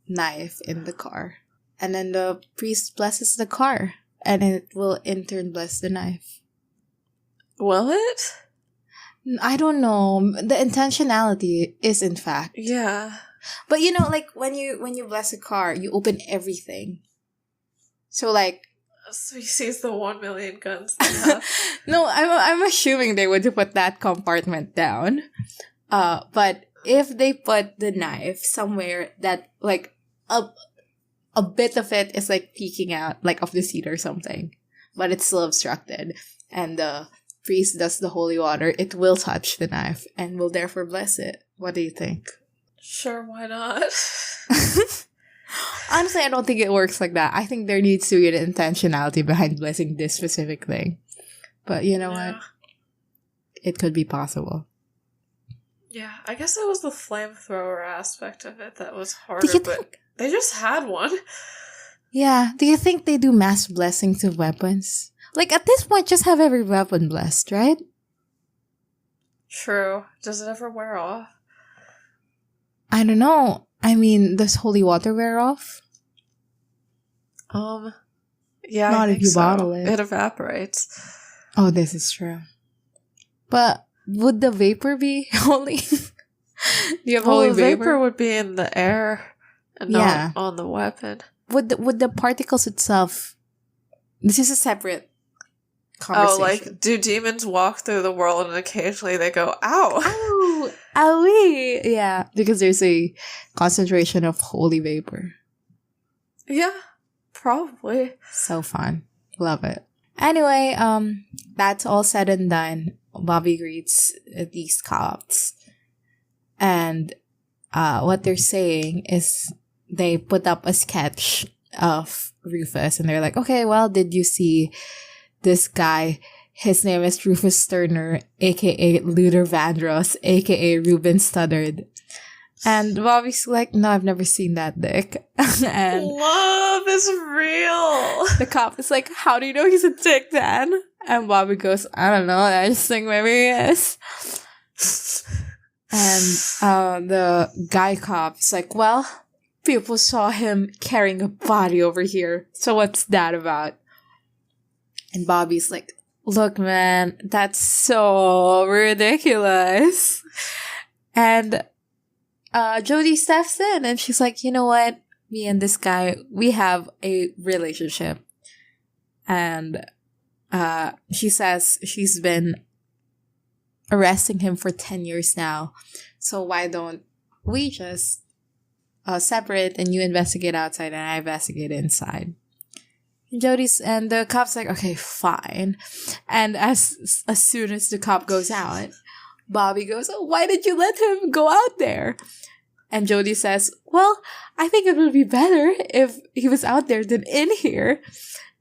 knife in the car. And then the priest blesses the car. And it will in turn bless the knife. Will it? I don't know. The intentionality is in fact. Yeah. But you know, like when you bless a car, you open everything. So like So he sees the 1 million guns they have. no, I'm assuming they would put that compartment down. But if they put the knife somewhere that like a bit of it is like peeking out, like of the seat or something, but it's still obstructed, and the priest does the holy water, it will touch the knife and will therefore bless it. What do you think? Sure, why not? Honestly, I don't think it works like that. I think there needs to be an intentionality behind blessing this specific thing. But you know what? It could be possible. Yeah, I guess it was the flamethrower aspect of it that was harder, but they just had one. Yeah, do you think they do mass blessings of weapons? Like, at this point, just have every weapon blessed, right? True. Does it ever wear off? I don't know. I mean, does holy water wear off? Yeah, Not I if think you so. bottle it. It evaporates. Oh, this is true. But would the vapor be holy? Do you have holy the vapor? vapor would be in the air and not on the weapon. Would the particles itself... This is a separate conversation. Oh, like, do demons walk through the world and occasionally they go, ow! Ow! Owie! Yeah, because there's a concentration of holy vapor. Yeah, probably. So fun. Love it. Anyway, that's all said and done. Bobby greets these cops. And what they're saying is they put up a sketch of Rufus and they're like, okay, well, did you see this guy? His name is Rufus Turner, aka Luther Vandross, aka Ruben Studdard. And Bobby's like, no, I've never seen that dick. And love is real. the cop is like, how do you know he's a dick then? And Bobby goes, I don't know, I just think maybe he is. And the guy cop is like, well, people saw him carrying a body over here. So what's that about? And Bobby's like, look, man, that's so ridiculous. And Jodie steps in and she's like, you know what? Me and this guy, we have a relationship. And she says she's been arresting him for 10 years now. So why don't we just separate and you investigate outside and I investigate inside? And the cop's like, okay, fine. And as soon as the cop goes out, Bobby goes, oh, why did you let him go out there? And Jodie says, well, I think it would be better if he was out there than in here.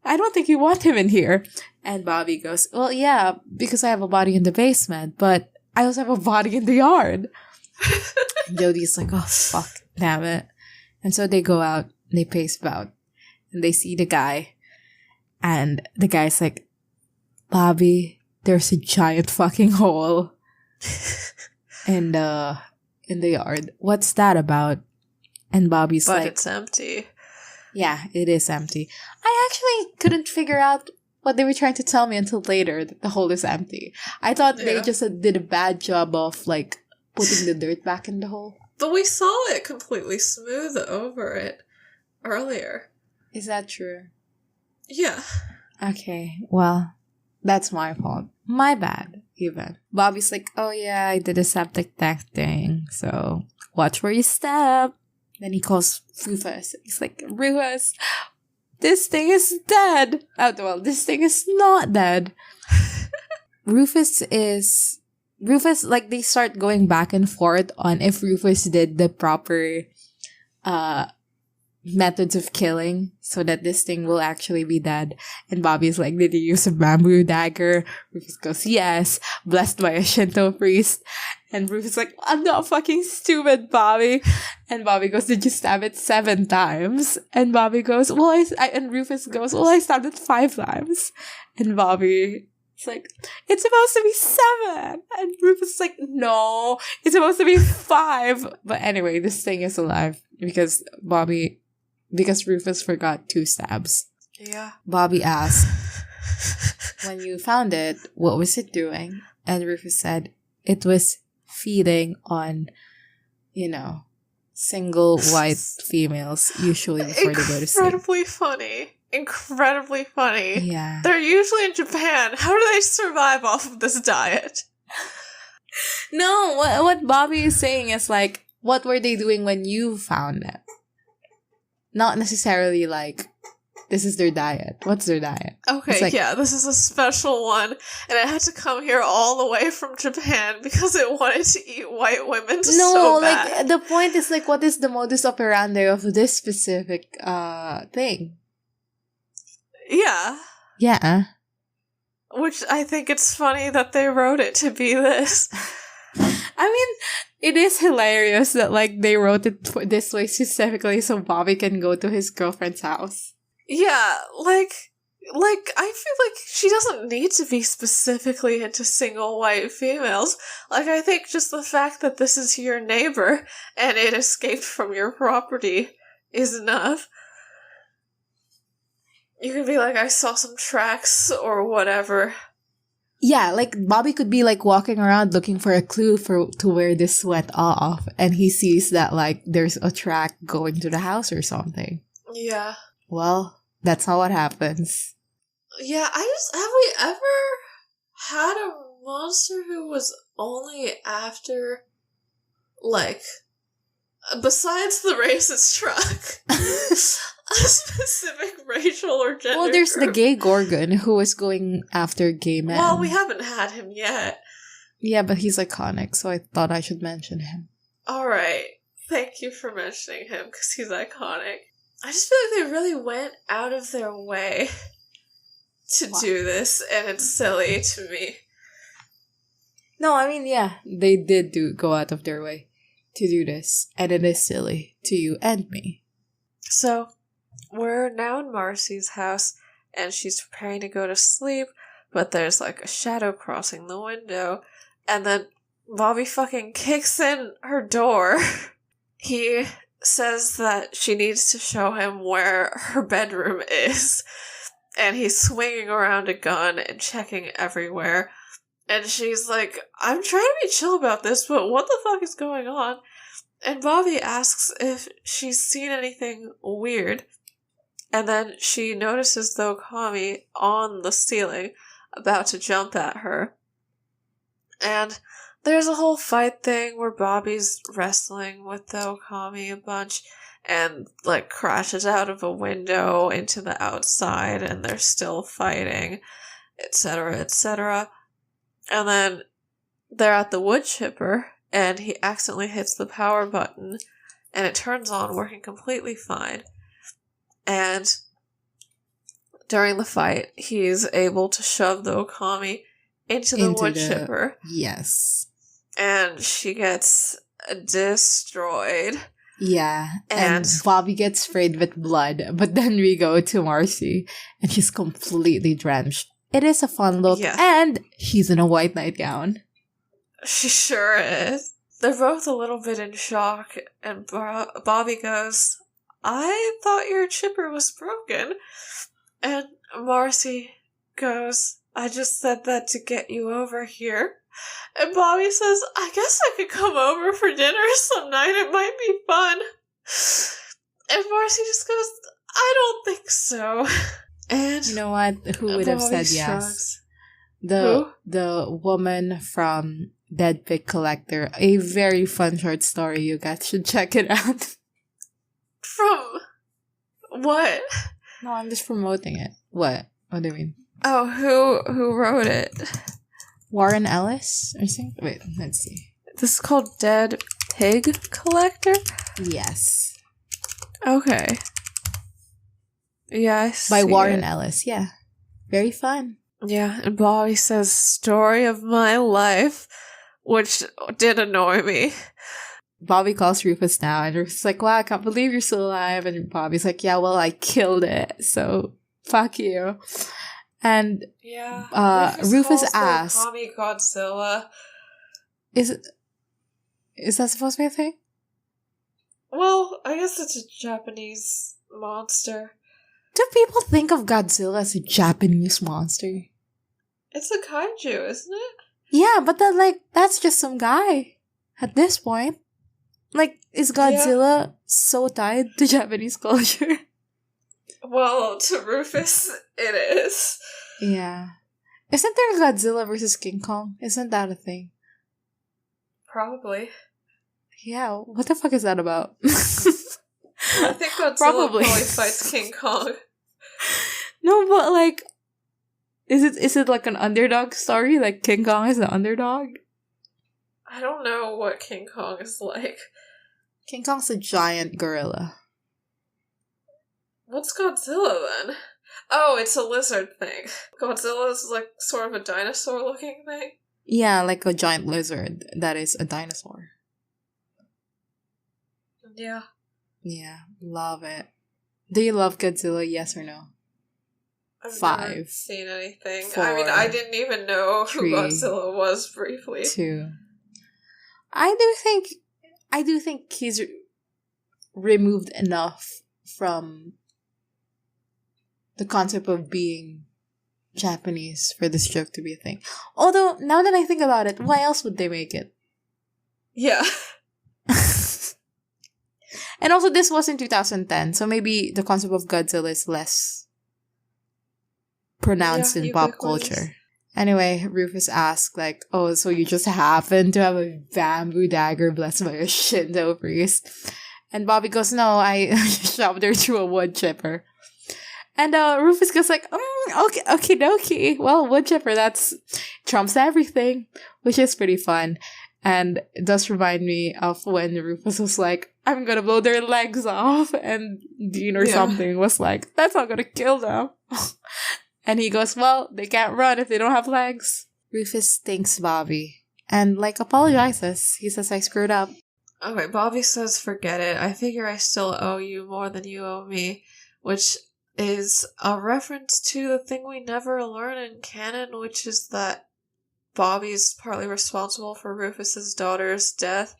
I don't think you want him in here. And Bobby goes, well, yeah, because I have a body in the basement, but I also have a body in the yard. And Jodie's like, oh, fuck, damn it. And so they go out, and they pace about, and they see the guy. And the guy's like, Bobby, there's a giant fucking hole in the yard. What's that about? And Bobby's but like, it's empty. Yeah, it is empty. I actually couldn't figure out what they were trying to tell me until later, that the hole is empty. I thought they just did a bad job of, like, putting the dirt back in the hole. But we saw it completely smooth over it earlier. Is that true? Yeah. Okay, well, that's my fault. My bad, even. Bobby's like, oh yeah, I did a septic tank thing, so watch where you step. Then he calls Rufus. He's like, Rufus, this thing is dead. Oh, well, this thing is not dead. Rufus, like, they start going back and forth on if Rufus did the proper methods of killing so that this thing will actually be dead. And Bobby's like, did he use a bamboo dagger? Rufus goes, yes, blessed by a Shinto priest. And Rufus is like, I'm not fucking stupid, Bobby. And Bobby goes, did you stab it 7 times? And Bobby goes, and Rufus goes, well, I stabbed it 5 times. And Bobby, it's like, it's supposed to be 7. And Rufus is like, no, it's supposed to be 5. But anyway, this thing is alive because Rufus forgot 2 stabs. Yeah. Bobby asked, when you found it, what was it doing? And Rufus said, it was feeding on, single white females, usually before they go to sleep. Incredibly funny. Yeah. They're usually in Japan. How do they survive off of this diet? No, what Bobby is saying is like, what were they doing when you found it? Not necessarily like, this is their diet. What's their diet? Okay, like, yeah, this is a special one. And it had to come here all the way from Japan because it wanted to eat white women so bad. Like, the point is, like, what is the modus operandi of this specific thing? Yeah. Yeah. Which I think it's funny that they wrote it to be this. I mean, it is hilarious that, like, they wrote it this way specifically so Bobby can go to his girlfriend's house. Yeah, like, I feel like she doesn't need to be specifically into single white females. Like, I think just the fact that this is your neighbor and it escaped from your property is enough. You could be like, I saw some tracks or whatever. Yeah, like, Bobby could be, like, walking around looking for a clue to where this went off, and he sees that, like, there's a track going to the house or something. Yeah. Well, that's not what happens. Yeah, have we ever had a monster who was only after, like, besides the racist truck, a specific racial or gender Well, there's group? the gay Gorgon who was going after gay men. Well, we haven't had him yet. Yeah, but he's iconic, so I thought I should mention him. Alright, thank you for mentioning him, because he's iconic. I just feel like they really went out of their way to do this, and it's silly to me. No, I mean, yeah, they did go out of their way to do this, and it is silly to you and me. So, we're now in Marcy's house, and she's preparing to go to sleep, but there's like a shadow crossing the window, and then Bobby fucking kicks in her door. He says that she needs to show him where her bedroom is, and he's swinging around a gun and checking everywhere, and she's like, I'm trying to be chill about this, but what the fuck is going on? And Bobby asks if she's seen anything weird, and then she notices the Okami on the ceiling, about to jump at her. And there's a whole fight thing where Bobby's wrestling with the Okami a bunch, and, like, crashes out of a window into the outside, and they're still fighting, etc., etc. And then they're at the wood chipper, and he accidentally hits the power button, and it turns on, working completely fine. And during the fight, he's able to shove the Okami into the wood chipper. Yes. And she gets destroyed. Yeah, and Bobby gets sprayed with blood, but then we go to Marcy, and she's completely drenched. It is a fun look, and she's in a white nightgown. She sure is. They're both a little bit in shock, and Bobby goes, I thought your chipper was broken. And Marcy goes, I just said that to get you over here. And Bobby says, I guess I could come over for dinner some night. It might be fun. And Marcy just goes, I don't think so. And you know what? Who would have said yes? The woman from Dead Pig Collector. A very fun short story. You guys should check it out. From what? No, I'm just promoting it. What? What do you mean? Oh, who wrote it? Warren Ellis or something? Wait, let's see. This is called Dead Pig Collector? Yes. Okay. Yeah, I see by Warren it. Ellis. Yeah. Very fun. Yeah, and Bobby says, story of my life, which did annoy me. Bobby calls Rufus now, and Rufus is like, wow, I can't believe you're still alive. And Bobby's like, yeah, well, I killed it, so fuck you. And yeah, Rufus asks, Tommy Godzilla. Is that supposed to be a thing? Well, I guess it's a Japanese monster. Do people think of Godzilla as a Japanese monster? It's a kaiju, isn't it? Yeah, but that's just some guy at this point. Like, is Godzilla so tied to Japanese culture? Well, to Rufus, it is. Yeah. Isn't there a Godzilla versus King Kong? Isn't that a thing? Probably. Yeah, what the fuck is that about? I think Godzilla probably fights King Kong. No, but like, is it like an underdog story? Like King Kong is the underdog? I don't know what King Kong is like. King Kong's a giant gorilla. What's Godzilla then? Oh, it's a lizard thing. Godzilla is like sort of a dinosaur looking thing? Yeah, like a giant lizard that is a dinosaur. Yeah. Yeah, love it. Do you love Godzilla, yes or no? I've 5. never seen anything. 4, I mean, I didn't even know 3, who Godzilla was briefly. 2. I do think he's removed enough from the concept of being Japanese for this joke to be a thing. Although, now that I think about it, why else would they make it? Yeah. And also, this was in 2010, so maybe the concept of Godzilla is less pronounced in pop culture. Anyway, Rufus asks, like, oh, so you just happen to have a bamboo dagger blessed by a Shinto priest? And Bobby goes, no, I shoved her through a wood chipper. And Rufus goes like, okay, dokie. Well, wood chipper, that's trumps everything, which is pretty fun. And it does remind me of when Rufus was like, I'm gonna blow their legs off. And Dean or something was like, that's not gonna kill them. And he goes, well, they can't run if they don't have legs. Rufus thanks Bobby and, like, apologizes. He says, I screwed up. Okay, Bobby says, forget it. I figure I still owe you more than you owe me, which is a reference to the thing we never learn in canon, which is that Bobby's partly responsible for Rufus's daughter's death,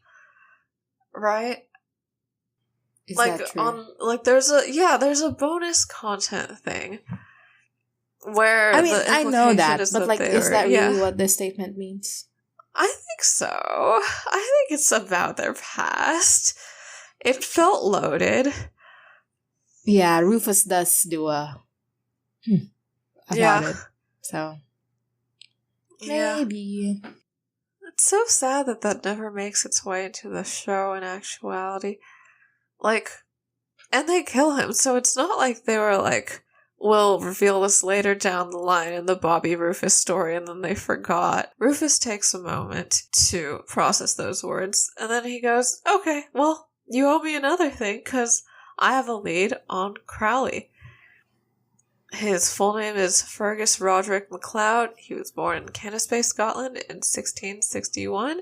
right? Is that true? There's a bonus content thing where I know that, but like, is that really yeah. what this statement means? I think so. I think it's about their past. It felt loaded. Yeah, Rufus does do a about it. So maybe. It's so sad that never makes its way into the show in actuality. Like, and they kill him, so it's not like they were like, we'll reveal this later down the line in the Bobby Rufus story, and then they forgot. Rufus takes a moment to process those words, and then he goes, okay, well, you owe me another thing, because I have a lead on Crowley. His full name is Fergus Roderick MacLeod. He was born in Canaspace, Scotland in 1661,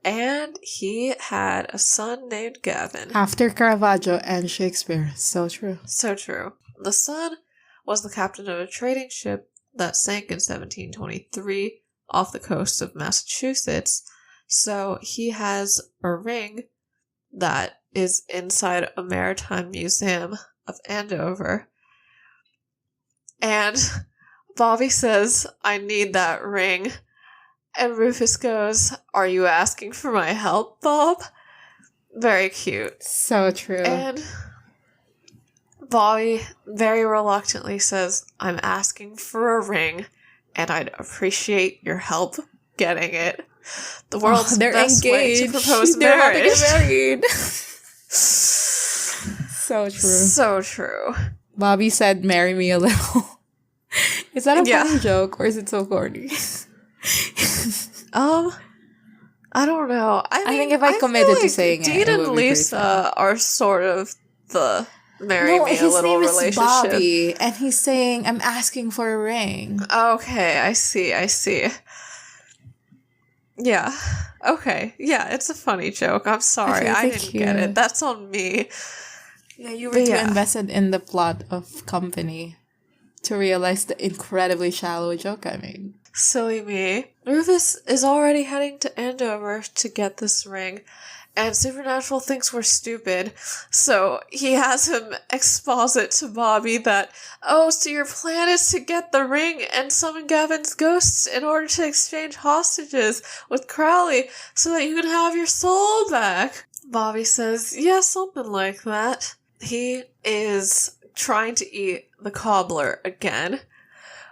and he had a son named Gavin. After Caravaggio and Shakespeare. So true. So true. The son was the captain of a trading ship that sank in 1723 off the coast of Massachusetts, so he has a ring that is inside a maritime museum of Andover. And Bobby says, I need that ring. And Rufus goes, are you asking for my help, Bob? Very cute. So true. And Bobby very reluctantly says, I'm asking for a ring, and I'd appreciate your help getting it. The world's best way to propose they're marriage. About to get married. So true. So true. Bobby said, marry me a little. Is that a funny joke, or is it so corny? I don't know. I think if I committed to saying Dean it and would be Lisa are sort of the marry me a his little name relationship. is Bobby, and he's saying, I'm asking for a ring. Okay, I see. Yeah. Okay. Yeah, it's a funny joke. I'm sorry. I didn't get it. That's on me. Yeah, you were too invested in the plot of Company to realize the incredibly shallow joke I made. Silly me. Rufus is already heading to Andover to get this ring, and Supernatural thinks we're stupid, so he has him exposit to Bobby that, so your plan is to get the ring and summon Gavin's ghosts in order to exchange hostages with Crowley so that you can have your soul back. Bobby says, yeah, something like that. He is trying to eat the cobbler again,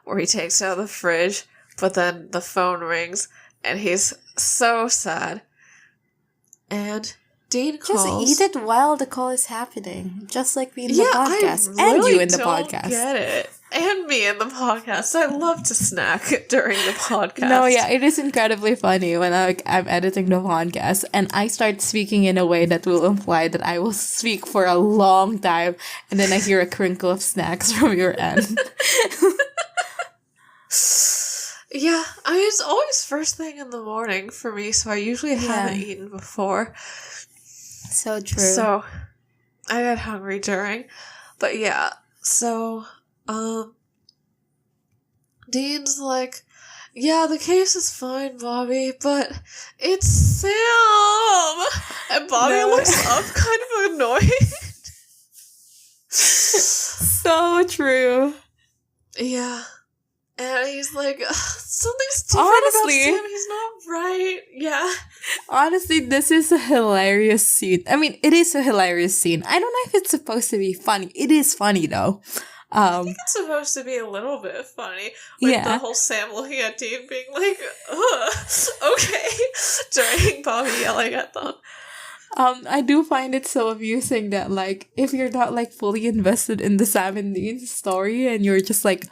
where he takes it out of the fridge, but then the phone rings, and he's so sad. And Dean calls. Just eat it while the call is happening. Just like me in the podcast. I really and you in the podcast. Get it. And me in the podcast. I love to snack during the podcast. No, yeah, it is incredibly funny when I'm editing the podcast and I start speaking in a way that will imply that I will speak for a long time, and then I hear a crinkle of snacks from your end. Yeah, I mean, it's always first thing in the morning for me, so I usually haven't eaten before. So true. So, I got hungry during. But yeah, so, Dean's like, yeah, the case is fine, Bobby, but it's Sam! And Bobby looks up kind of annoyed. So true. Yeah. And he's like, something's different about Sam. He's not right. Yeah. Honestly, this is a hilarious scene. I mean, it is a hilarious scene. I don't know if it's supposed to be funny. It is funny, though. I think it's supposed to be a little bit funny. With the whole Sam looking at Dean being like, okay. During Bobby yelling at them. I do find it so amusing that, like, if you're not, like, fully invested in the Sam and Dean story and you're just, like,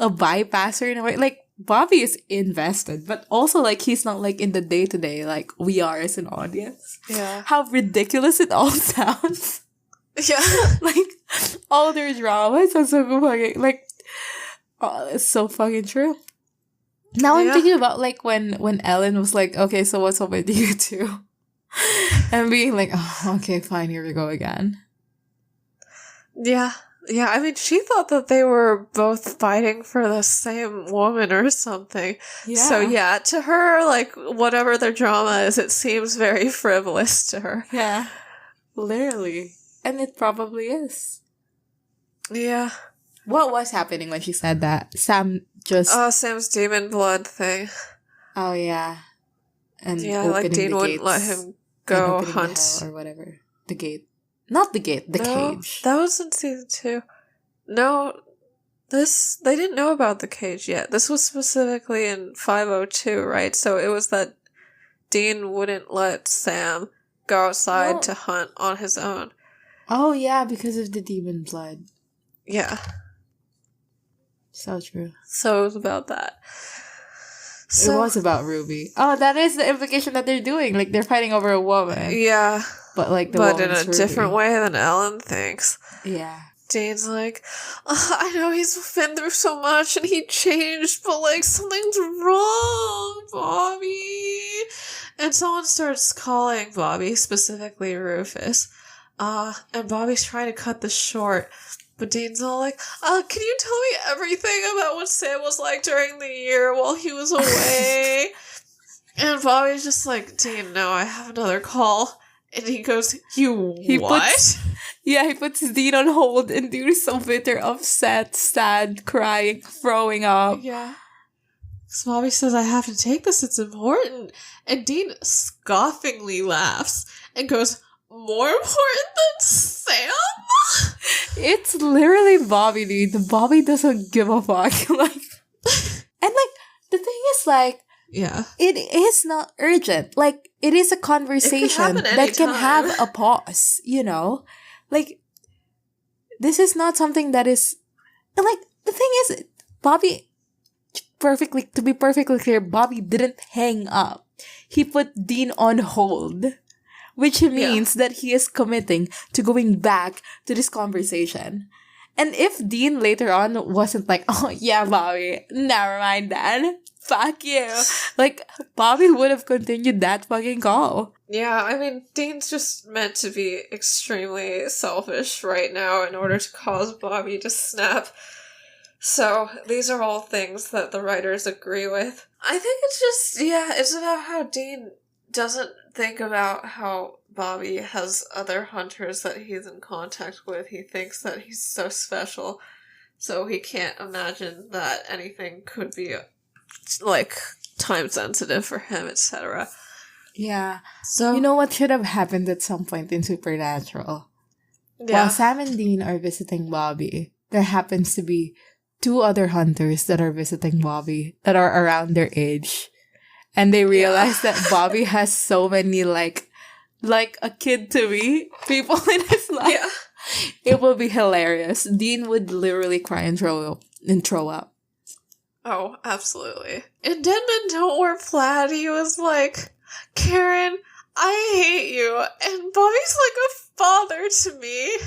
a bypasser in a way. Like, Bobby is invested, but also, like, he's not, like, in the day-to-day like we are as an audience. Yeah. How ridiculous it all sounds. Yeah. Like, all their dramas are so fucking, like, it's so fucking true. Now I'm thinking about, like, when Ellen was like, okay, so what's up with you two? And being like, oh, okay, fine, here we go again. Yeah. Yeah, I mean, she thought that they were both fighting for the same woman or something. Yeah. So, yeah, to her, like, whatever their drama is, it seems very frivolous to her. Yeah. Literally. And it probably is. Yeah. What was happening when she said that? Sam just... Oh, Sam's demon blood thing. Oh, yeah. And like Dean wouldn't let him go hunt. Or whatever. The gate. Not the gate, the cage. That was in season 2. No, they didn't know about the cage yet. This was specifically in 502, right? So it was that Dean wouldn't let Sam go outside to hunt on his own. Oh, yeah, because of the demon blood. Yeah. So true. So it was about that. So, it was about Ruby. Oh, that is the implication that they're doing. Like, they're fighting over a woman. Yeah. But, like, but in a different way than Ellen thinks. Yeah. Dean's like, I know he's been through so much and he changed, but, like, something's wrong, Bobby. And someone starts calling Bobby, specifically Rufus. And Bobby's trying to cut this short. But Dean's all like, can you tell me everything about what Sam was like during the year while he was away? And Bobby's just like, Dean, no, I have another call. And he goes, "You He what?" he puts Dean on hold, and Dean is so bitter, upset, sad, crying, throwing up. Yeah. So Bobby says, "I have to take this, it's important." And Dean scoffingly laughs and goes, "More important than Sam?" It's literally Bobby, dude. Bobby doesn't give a fuck. And the thing is, Yeah. it is not urgent. It is a conversation that can have a pause, you know? This is not something that is... the thing is, Bobby... to be perfectly clear, Bobby didn't hang up. He put Dean on hold. Which means that he is committing to going back to this conversation. And if Dean later on wasn't like, "Oh yeah, Bobby, never mind then. Fuck you." Bobby would have continued that fucking call. Yeah, I mean, Dean's just meant to be extremely selfish right now in order to cause Bobby to snap. So, these are all things that the writers agree with. I think it's just, it's about how Dean doesn't think about how Bobby has other hunters that he's in contact with. He thinks that he's so special, so he can't imagine that anything could be, time sensitive for him, etc. Yeah. So, you know what should have happened at some point in Supernatural? Yeah. While Sam and Dean are visiting Bobby, there happens to be 2 other hunters that are visiting Bobby that are around their age. And they realize that Bobby has so many, like a kid to be people in his life. Yeah. It will be hilarious. Dean would literally cry and throw up. Oh, absolutely. In Denman Don't Wear Plaid, he was like, "Karen, I hate you, and Bobby's like a father to me.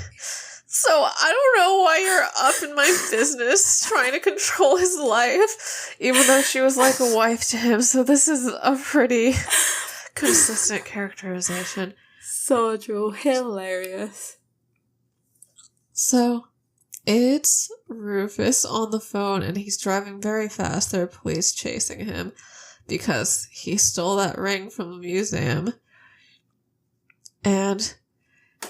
So I don't know why you're up in my business trying to control his life," even though she was like a wife to him. So this is a pretty consistent characterization. So true. Hilarious. So it's Rufus on the phone, and he's driving very fast. There are police chasing him because he stole that ring from the museum. And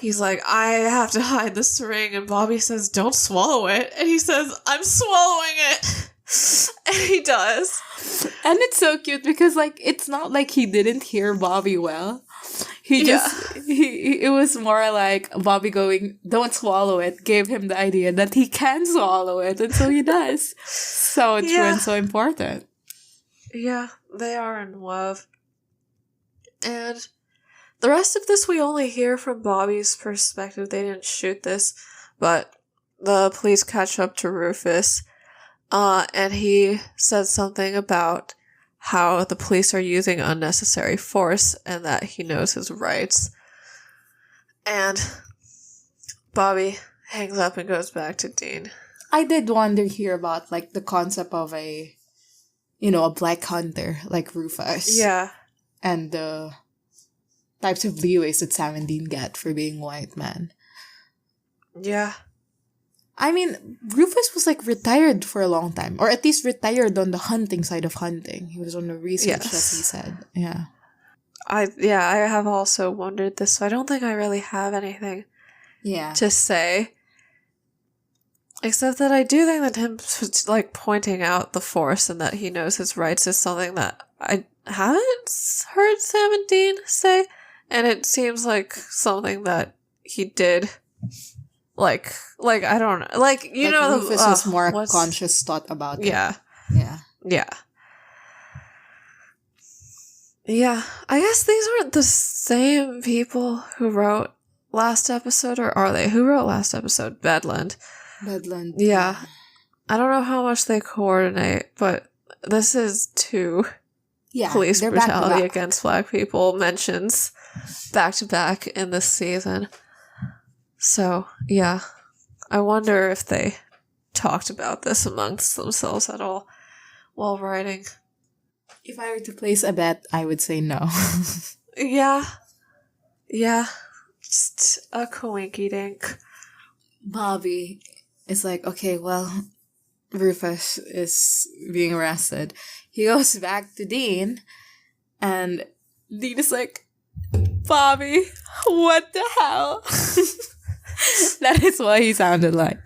he's like, "I have to hide this ring." And Bobby says, "Don't swallow it." And he says, "I'm swallowing it." And he does. And it's so cute because, it's not like he didn't hear Bobby well. It was more like Bobby going, "Don't swallow it," gave him the idea that he can swallow it. And so he does. So true and so important. Yeah, they are in love. And the rest of this we only hear from Bobby's perspective. They didn't shoot this, but the police catch up to Rufus, and he says something about how the police are using unnecessary force and that he knows his rights. And Bobby hangs up and goes back to Dean. I did wonder here about, the concept of a black hunter like Rufus. Yeah. And the types of leeways that Sam and Dean get for being white men. Yeah. I mean, Rufus was retired for a long time, or at least retired on the hunting side of hunting. He was on the research, as he said. Yeah. I have also wondered this, so I don't think I really have anything to say. Except that I do think that him, pointing out the force and that he knows his rights is something that I haven't heard Sam and Dean say. And it seems like something that he did, I don't know. Rufus was more conscious thought about it. Yeah. Yeah. Yeah. Yeah. I guess these aren't the same people who wrote last episode, or are they? Who wrote last episode? Bedland. Yeah. I don't know how much they coordinate, but this is 2 police brutality against black people mentions back to back in this season. So, yeah. I wonder if they talked about this amongst themselves at all while writing. If I were to place a bet, I would say no. Yeah. Yeah. Just a coinky dink. Bobby is like, okay, well, Rufus is being arrested. He goes back to Dean, and Dean is like, Bobby, what the hell? That is what he sounded like.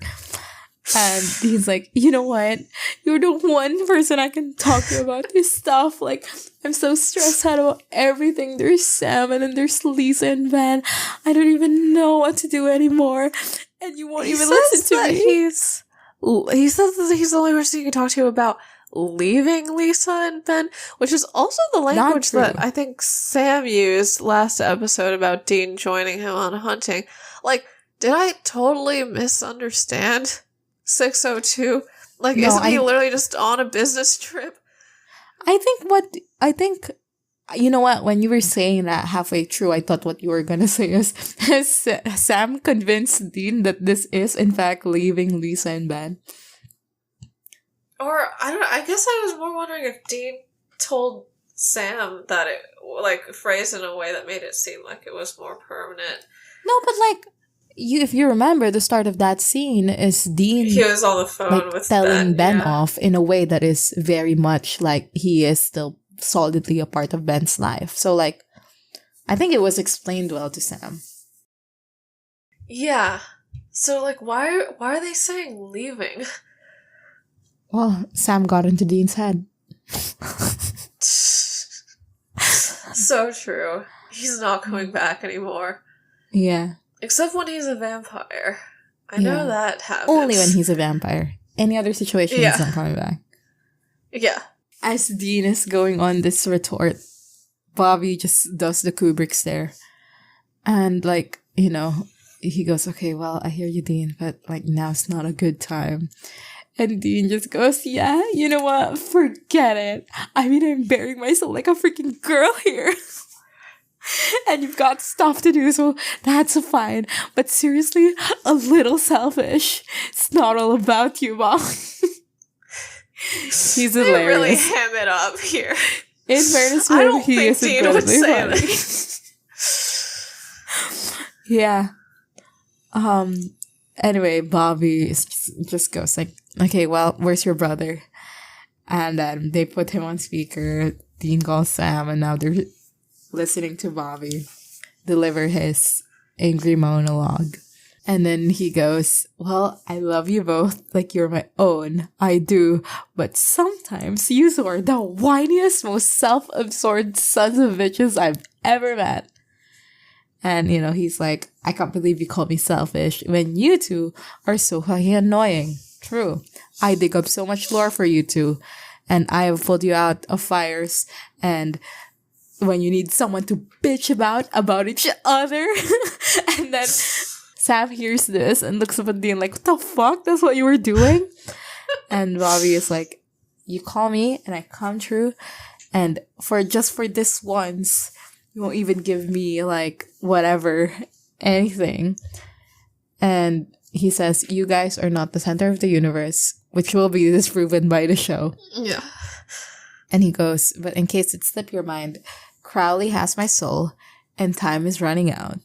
And he's like, you know what? You're the one person I can talk to about this stuff. Like, I'm so stressed out about everything. There's Sam and then there's Lisa and Van. I don't even know what to do anymore. And you won't even listen to me. He says that he's the only person you can talk to about leaving Lisa and Ben, which is also the language that I think Sam used last episode about Dean joining him on hunting. Like, did I totally misunderstand 602? Like, no, isn't he literally just on a business trip? I think, you know what, when you were saying that halfway through, I thought what you were gonna say is Sam convinced Dean that this is, in fact, leaving Lisa and Ben. Or, I don't know, I guess I was more wondering if Dean told Sam that it, like, phrased in a way that made it seem like it was more permanent. No, but, like, if you remember, the start of that scene is Dean... He was on the phone with telling Ben yeah. off in a way that is very much like he is still solidly a part of Ben's life. So, like, I think it was explained well to Sam. Yeah. So, like, why are they saying leaving? Well, Sam got into Dean's head. So true. He's not coming back anymore. Yeah. Except when he's a vampire. I know that happens. Only when he's a vampire. Any other situation, he's not coming back. Yeah. As Dean is going on this retort, Bobby just does the Kubrick stare. And, like, you know, he goes, okay, well, I hear you, Dean, but, like, now's not a good time. And Dean just goes, yeah, you know what? Forget it. I mean, I'm burying myself like a freaking girl here. And you've got stuff to do, so that's fine. But seriously, a little selfish. It's not all about you, Mom. He's hilarious. They really ham it up here. In fairness, I don't he think is Dean would say that. Yeah. Anyway, Bobby just goes like, okay, well, where's your brother? And then they put him on speaker. Dean calls Sam, and now they're listening to Bobby deliver his angry monologue. And then he goes, well, I love you both like you're my own. I do. But sometimes you are the whiniest, most self-absorbed sons of bitches I've ever met. And, you know, he's like, I can't believe you call me selfish when you two are so fucking annoying. True. I dig up so much lore for you two. And I have pulled you out of fires. And when you need someone to bitch about each other. And then Sam hears this and looks up at Dean like, what the fuck? That's what you were doing? And Bobby is like, you call me and I come true. And for this once, you won't even give me like whatever, anything. And he says, you guys are not the center of the universe, which will be disproven by the show. Yeah. And he goes, but in case it slipped your mind, Crowley has my soul and time is running out.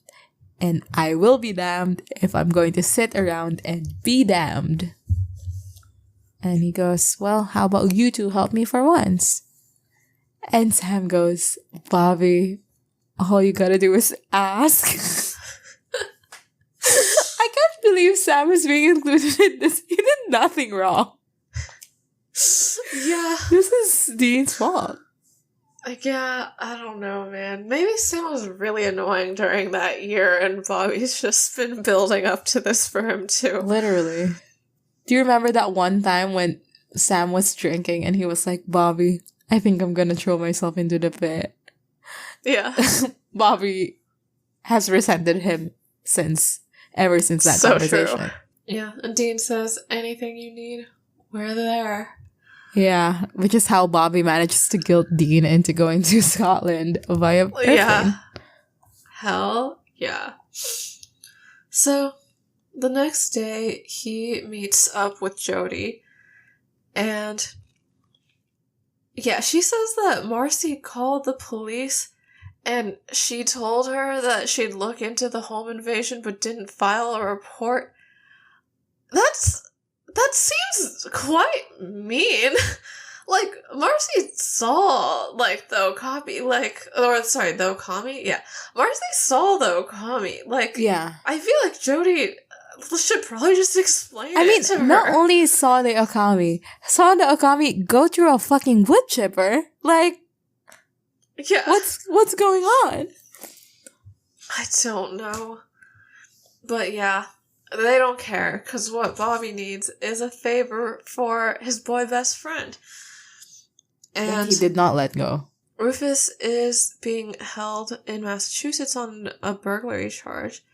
And I will be damned if I'm going to sit around and be damned. And he goes, well, how about you two help me for once? And Sam goes, Bobby, all you gotta do is ask. I can't believe Sam is being included in this. He did nothing wrong. Yeah. This is Dean's fault. Yeah, I don't know, man. Maybe Sam was really annoying during that year, and Bobby's just been building up to this for him, too. Literally. Do you remember that one time when Sam was drinking and he was like, Bobby, I think I'm gonna throw myself into the pit? Yeah. Bobby has resented him ever since that conversation. True. Yeah, and Dean says, anything you need, we're there. Yeah, which is how Bobby manages to guilt Dean into going to Scotland via airplane. Yeah. Hell yeah. So, the next day, he meets up with Jody, and yeah, she says that Marcy called the police, and she told her that she'd look into the home invasion but didn't file a report. That seems quite mean. Like, Marcy saw, like, the Okami, like, or, sorry, the Okami? Yeah. Marcy saw the Okami. Like, Yeah. I feel like Jody should probably just explain I it to mean, her. not only saw the Okami go through a fucking wood chipper. Like, Yeah. what's going on? I don't know. But yeah, they don't care, because what Bobby needs is a favor for his boy best friend. And he did not let go. Rufus is being held in Massachusetts on a burglary charge,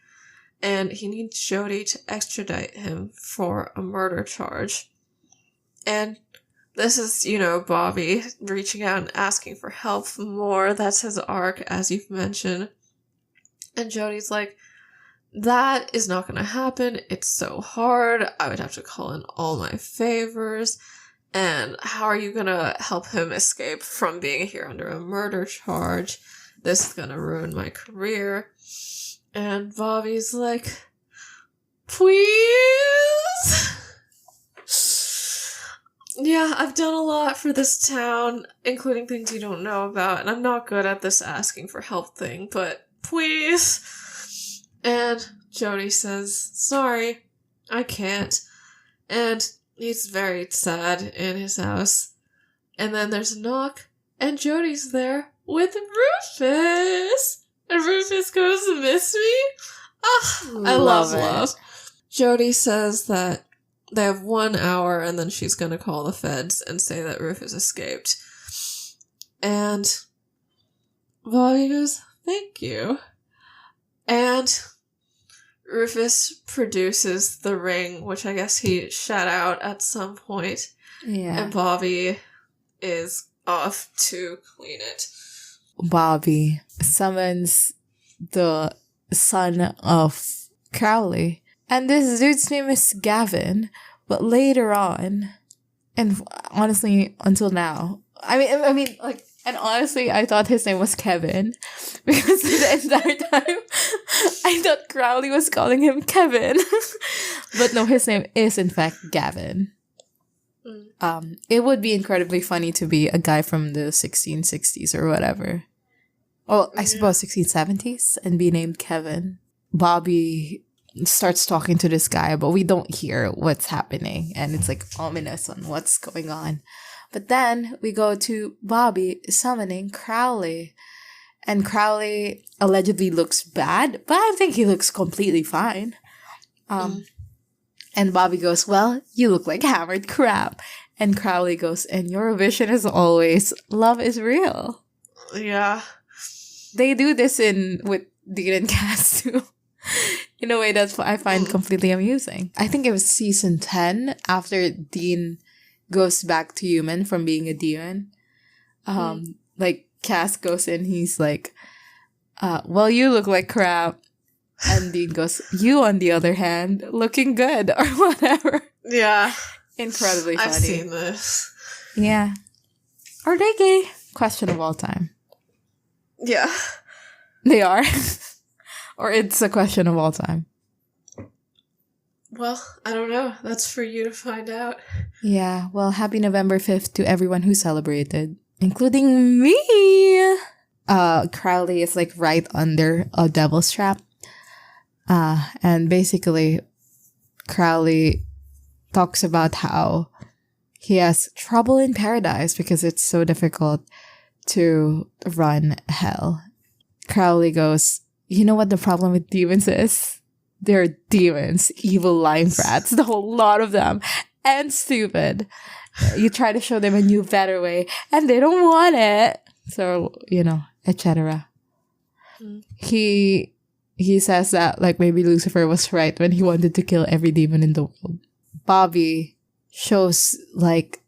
and he needs Jody to extradite him for a murder charge. And this is, Bobby reaching out and asking for help more. That's his arc, as you've mentioned. And Jody's like, that is not going to happen. It's so hard. I would have to call in all my favors. And how are you going to help him escape from being here under a murder charge? This is going to ruin my career. And Bobby's like, please? Yeah, I've done a lot for this town, including things you don't know about, and I'm not good at this asking for help thing, but please? And Jody says, sorry, I can't. And he's very sad in his house. And then there's a knock, and Jody's there with Rufus. And Rufus goes, miss me? Ah, I love love. Jody says that they have 1 hour, and then she's going to call the feds and say that Rufus escaped. And Bobby goes, thank you. And Rufus produces the ring, which I guess he shot out at some point. Yeah. And Bobby is off to clean it. Bobby summons the son of Crowley. And this dude's name is Gavin. But later on, and honestly, until now, and honestly, I thought his name was Kevin. Because the entire time, I thought Crowley was calling him Kevin. But no, his name is in fact Gavin. It would be incredibly funny to be a guy from the 1660s or whatever. Oh, I suppose 1670s and be named Kevin. Bobby starts talking to this guy, but we don't hear what's happening. And it's like ominous on what's going on. But then we go to Bobby summoning Crowley. And Crowley allegedly looks bad, but I think he looks completely fine. And Bobby goes, well, you look like hammered crap. And Crowley goes, and your vision is always, love is real. Yeah. They do this with Dean and Cass too. In a way that I find completely amusing. I think it was season 10, after Dean goes back to human from being a demon. Like, Cass goes in, he's like, well, you look like crap. And Dean goes, you, on the other hand, looking good, or whatever. Yeah. Incredibly funny. I've seen this. Yeah. Are they gay? Question of all time. Yeah. They are. Or it's a question of all time. Well, I don't know. That's for you to find out. Yeah. Well, happy November 5th to everyone who celebrated, including me. Crowley is like right under a devil's trap. And basically, Crowley talks about how he has trouble in paradise because it's so difficult to run hell. Crowley goes, you know what the problem with demons is? They're demons, evil lying brats, the whole lot of them, and stupid. You try to show them a new, better way, and they don't want it. So, etc. He says that, like, maybe Lucifer was right when he wanted to kill every demon in the world. Bobby shows, like,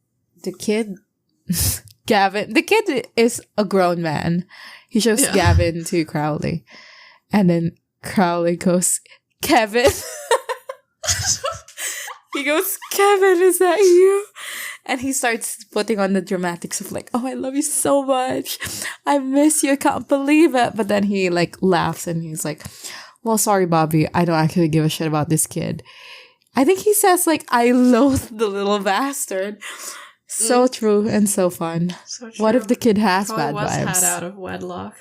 the kid, Gavin. The kid is a grown man. He shows Gavin to Crowley. And then Crowley goes, Kevin. He goes, Kevin, is that you? And he starts putting on the dramatics of like, oh, I love you so much. I miss you. I can't believe it. But then he like laughs and he's like, well, sorry, Bobby. I don't actually give a shit about this kid. I think he says like, I loathe the little bastard. So true and so fun. So true. What if the kid has Probably bad was vibes? had out of wedlock.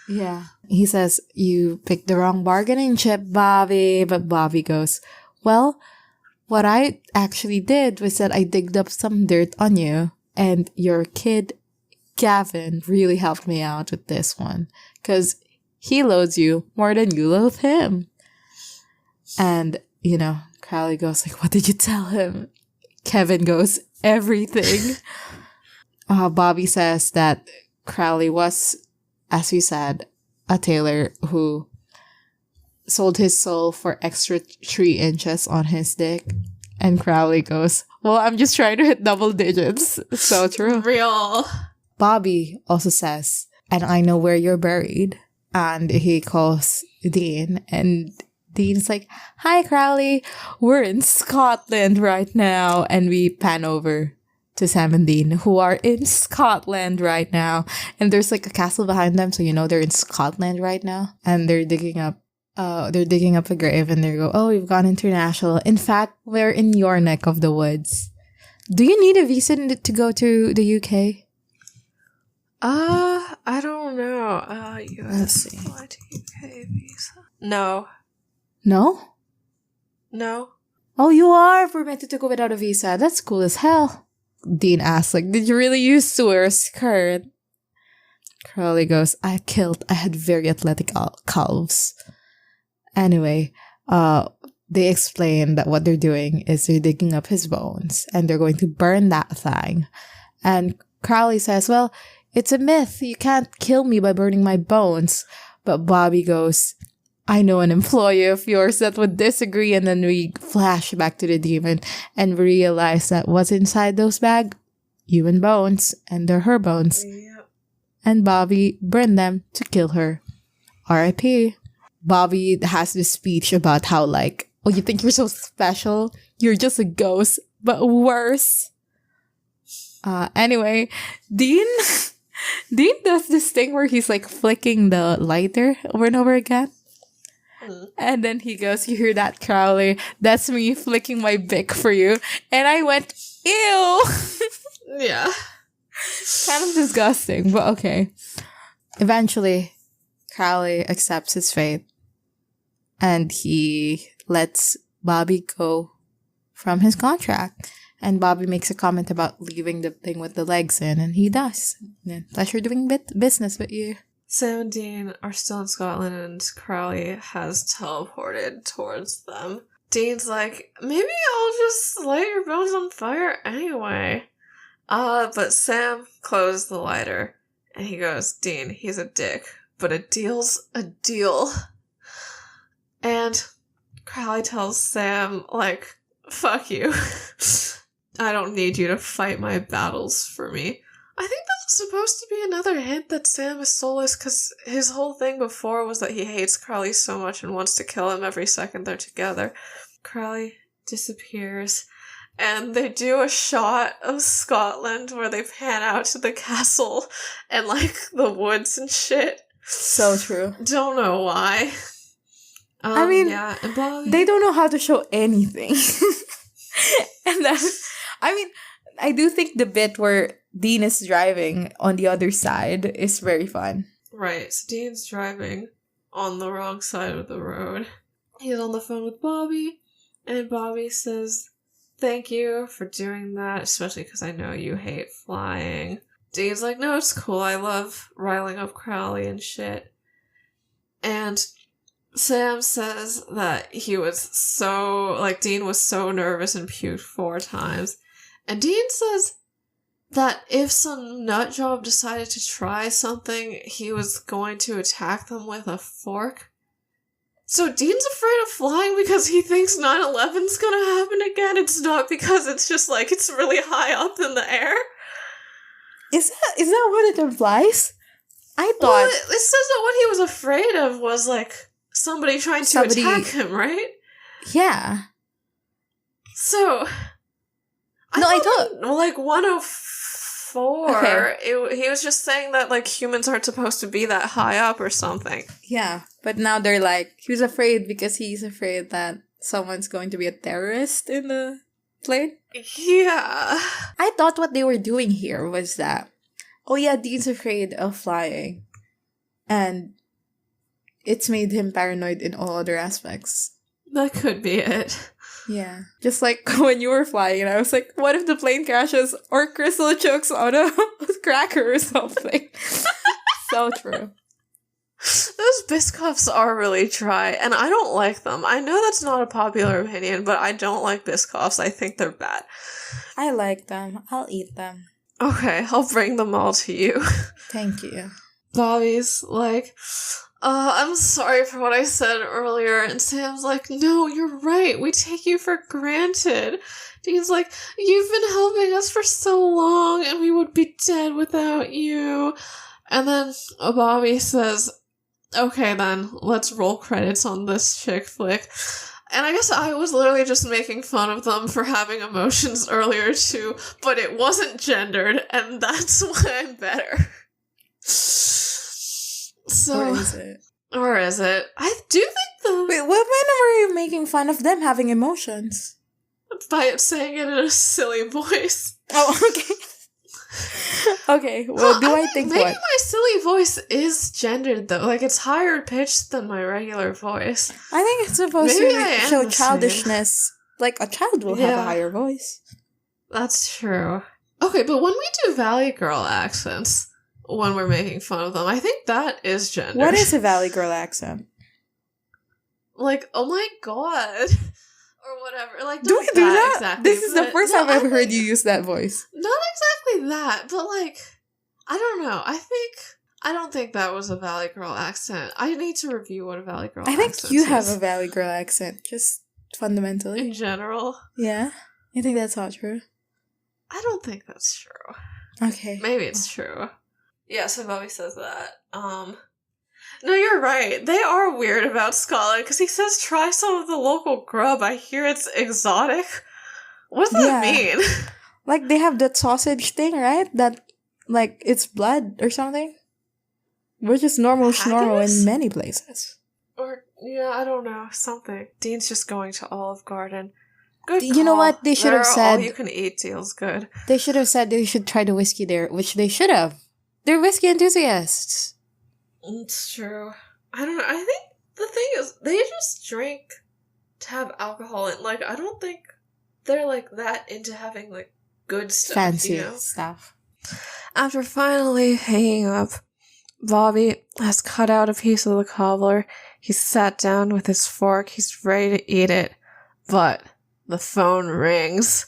Yeah. He says, you picked the wrong bargaining chip, Bobby. But Bobby goes, well, what I actually did was that I digged up some dirt on you. And your kid, Gavin, really helped me out with this one. Because he loathes you more than you loathe him. And, Crowley goes like, what did you tell him? Kevin goes, everything. Bobby says that Crowley was, as we said, a tailor who sold his soul for extra 3 inches on his dick. And Crowley goes, well, I'm just trying to hit double digits. So true. Real. Bobby also says, and I know where you're buried. And he calls Dean. And Dean's like, hi, Crowley. We're in Scotland right now. And we pan over to Sam and Dean, who are in Scotland right now. And there's like a castle behind them. So they're in Scotland right now. And they're digging up a grave, and they go, oh, we've gone international. In fact, we're in your neck of the woods. Do you need a visa to go to the UK? I don't know. Let's see. Fly to UK visa. No. No? No. Oh, you are permitted to go without a visa. That's cool as hell. Dean asks, like, did you really use to wear a skirt? Crowley goes, I had very athletic calves. Anyway, they explain that what they're doing is they're digging up his bones and they're going to burn that thing. And Crowley says, well, it's a myth. You can't kill me by burning my bones. But Bobby goes, I know an employee of yours that would disagree. And then we flash back to the demon and realize that what's inside those bags? Human bones. And they're her bones. Yep. And Bobby burned them to kill her. R.I.P. Bobby has this speech about how, like, oh, you think you're so special? You're just a ghost, but worse. Anyway, Dean does this thing where he's like flicking the lighter over and over again. And then he goes, you hear that, Crowley? That's me flicking my bick for you. And I went, ew. Yeah. Kind of disgusting, but okay. Eventually, Crowley accepts his fate. And he lets Bobby go from his contract. And Bobby makes a comment about leaving the thing with the legs in. And he does. Yeah, pleasure doing business with you. Sam and Dean are still in Scotland, and Crowley has teleported towards them. Dean's like, maybe I'll just light your bones on fire anyway. But Sam closed the lighter. And he goes, Dean, he's a dick. But a deal's a deal. And Crowley tells Sam, like, fuck you. I don't need you to fight my battles for me. I think that's supposed to be another hint that Sam is soulless, because his whole thing before was that he hates Crowley so much and wants to kill him every second they're together. Crowley disappears, and they do a shot of Scotland where they pan out to the castle and, like, the woods and shit. So true. Don't know why. I mean, yeah, and Bobby, they don't know how to show anything. And then, I mean, I do think the bit where Dean is driving on the other side is very fun. Right, so Dean's driving on the wrong side of the road. He's on the phone with Bobby, and Bobby says, thank you for doing that, especially because I know you hate flying. Dean's like, no, it's cool, I love riling up Crowley and shit. And Sam says that he was so, like, Dean was so nervous and puked 4 times. And Dean says that if some nutjob decided to try something, he was going to attack them with a fork. So Dean's afraid of flying because he thinks 9/11's gonna happen again. It's not because it's just, like, it's really high up in the air. Is that what it implies? I thought... Well, it says that what he was afraid of was, like, somebody trying to attack him, right? Yeah. So... I thought, like, 104, okay. He was just saying that, like, humans aren't supposed to be that high up or something. Yeah, but now they're like, he was afraid because he's afraid that someone's going to be a terrorist in the plane. Yeah. I thought what they were doing here was that, oh yeah, Dean's afraid of flying. And it's made him paranoid in all other aspects. That could be it. Yeah. Just like when you were flying, and I was like, what if the plane crashes or Crystal chokes on a cracker or something? So true. Those Biscoffs are really dry, and I don't like them. I know that's not a popular opinion, but I don't like Biscoffs. I think they're bad. I like them. I'll eat them. Okay, I'll bring them all to you. Thank you. Bobby's like, I'm sorry for what I said earlier. And Sam's like, no, you're right. We take you for granted. Dean's like, you've been helping us for so long and we would be dead without you. And then Bobby says, okay then, let's roll credits on this chick flick. And I guess I was literally just making fun of them for having emotions earlier too, but it wasn't gendered, and that's why I'm better. So, or is it? Or is it? I do think the... Wait, when were you making fun of them having emotions? By saying it in a silly voice. Oh, okay. Okay, well, I think maybe what? my silly voice is gendered, though. Like, it's higher pitched than my regular voice. I think it's supposed to show childishness. Like, a child will have a higher voice. That's true. Okay, but when we do Valley Girl accents, when we're making fun of them, I think that is gendered. What is a Valley Girl accent? Like, oh my god. Or whatever. Like, do we do that? Exactly, this is the first time I've ever heard you use that voice. Not exactly that, but like, I don't know. I don't think that was a Valley Girl accent. I need to review what a Valley Girl accent is. I think you have a Valley Girl accent, just fundamentally. In general? Yeah? You think that's not true? I don't think that's true. Okay. Maybe it's true. Yeah, so Bobby says that. No, you're right. They are weird about Scotland, because he says, try some of the local grub. I hear it's exotic. What does that mean? Like, they have that sausage thing, right? That, like, it's blood or something? Which is normal schnorrel in many places. Or, yeah, I don't know. Something. Dean's just going to Olive Garden. Good call. You know what? They should have said... all-you-can-eat deal's good. They should have said they should try the whiskey there, which they should have. They're whiskey enthusiasts. It's true. I don't know. I think the thing is, they just drink to have alcohol in. Like, I don't think they're, like, that into having, like, good stuff, fancy stuff. After finally hanging up, Bobby has cut out a piece of the cobbler. He's sat down with his fork. He's ready to eat it. But the phone rings.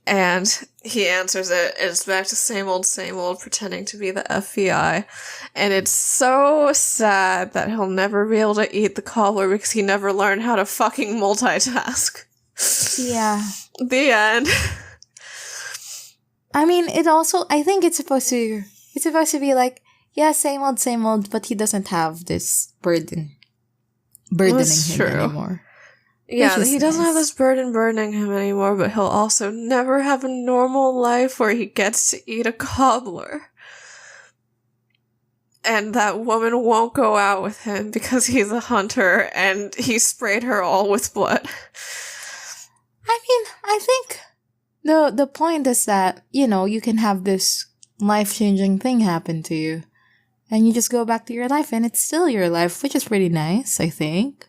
And he answers it, and it's back to same old, pretending to be the FBI. And it's so sad that he'll never be able to eat the cobbler because he never learned how to fucking multitask. Yeah. The end. I mean, I think it's supposed to be like, yeah, same old, but he doesn't have this burdening him anymore. Yeah, he doesn't have this burdening him anymore, but he'll also never have a normal life where he gets to eat a cobbler. And that woman won't go out with him because he's a hunter and he sprayed her all with blood. I mean, I think the point is that, you can have this life-changing thing happen to you. And you just go back to your life and it's still your life, which is pretty nice, I think.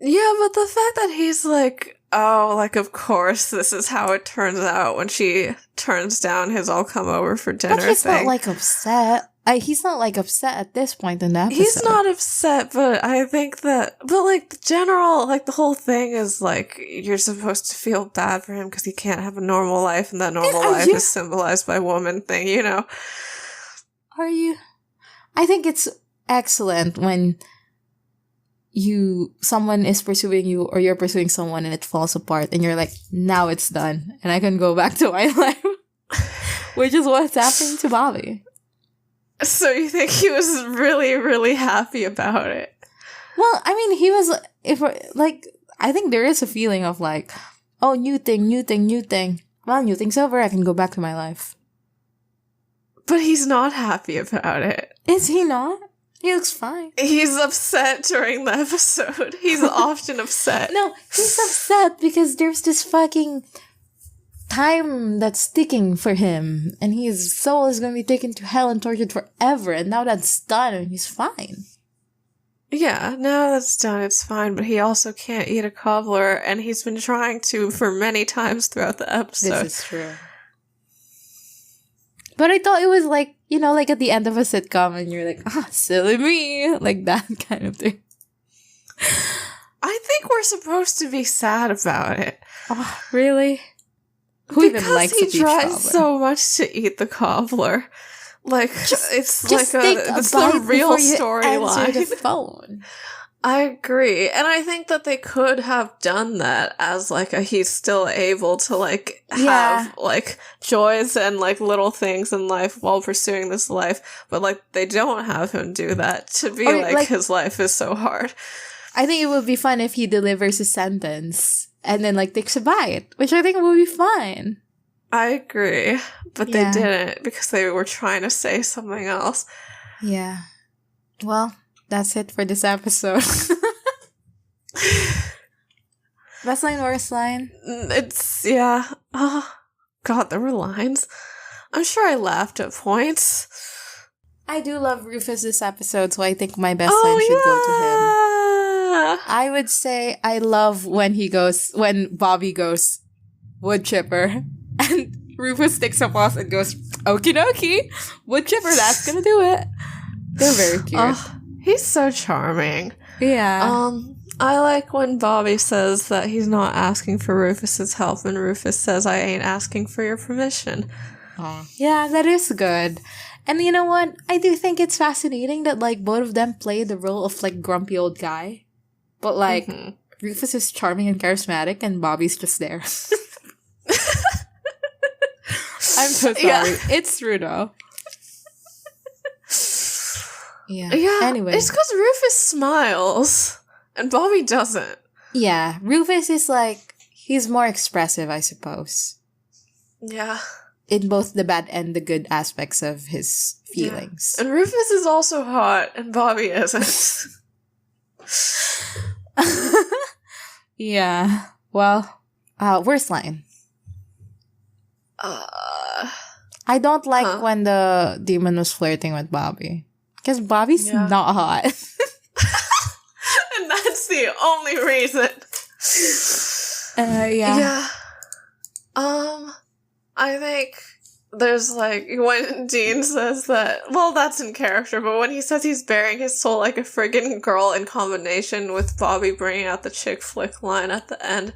Yeah, but the fact that he's like, oh, like, of course, this is how it turns out when she turns down his I'll come over for dinner thing. But he's not, like, upset. He's not, like, upset at this point in the episode. He's not upset, but I think that... But, like, the whole thing is, like, you're supposed to feel bad for him because he can't have a normal life, and that normal life is symbolized by woman thing, Are you? I think it's excellent when... someone is pursuing you or you're pursuing someone and it falls apart and you're like, now it's done and I can go back to my life. Which is what's happening to Bobby. So you think he was really, really happy about it? Well, I mean, he was, I think there is a feeling of like, oh, new thing. Well, new thing's over, I can go back to my life. But he's not happy about it. Is he not? He looks fine. He's upset during the episode. He's often upset. No, he's upset because there's this fucking time that's ticking for him, and his soul is going to be taken to hell and tortured forever, and now that's done and he's fine. Yeah, now that's done, it's fine, but he also can't eat a cobbler, and he's been trying to for many times throughout the episode. This is true. But I thought it was like, you know, like at the end of a sitcom and you're like, silly me. Like that kind of thing. I think we're supposed to be sad about it. Oh, really? Who even likes he a peach tries cobbler? so much to eat the cobbler. Like, it's just like it's the real storyline. Answer the phone. I agree. And I think that they could have done that as like he's still able to like have like joys and like little things in life while pursuing this life. But like they don't have him do that to be like his life is so hard. I think it would be fun if he delivers a sentence and then like takes a bite, which I think would be fine. I agree. But they didn't because they were trying to say something else. Yeah. Well, that's it for this episode. Best line, worst line? It's, yeah. Oh, God, there were lines. I'm sure I laughed at points. I do love Rufus this episode, so I think my best line should go to him. I would say I love when Bobby goes, wood chipper, and Rufus takes a pause and goes, okie dokie, wood chipper, that's gonna do it. They're very cute. He's so charming. Yeah. I like when Bobby says that he's not asking for Rufus's help, and Rufus says, I ain't asking for your permission. Yeah, that is good. And you know what? I do think it's fascinating that, like, both of them play the role of, like, grumpy old guy. But, like, Rufus is charming and charismatic, and Bobby's just there. I'm so sorry. Yeah. It's true, though. Yeah. Anyway. It's because Rufus smiles, and Bobby doesn't. Yeah. Rufus is, like, he's more expressive, I suppose. Yeah. In both the bad and the good aspects of his feelings. Yeah. And Rufus is also hot, and Bobby isn't. Yeah. Well, worst line. I don't like when the demon was flirting with Bobby. Because Bobby's not hot. And that's the only reason. Yeah. I think there's like, when Dean says that, well, that's in character, but when he says he's bearing his soul like a friggin' girl in combination with Bobby bringing out the chick flick line at the end.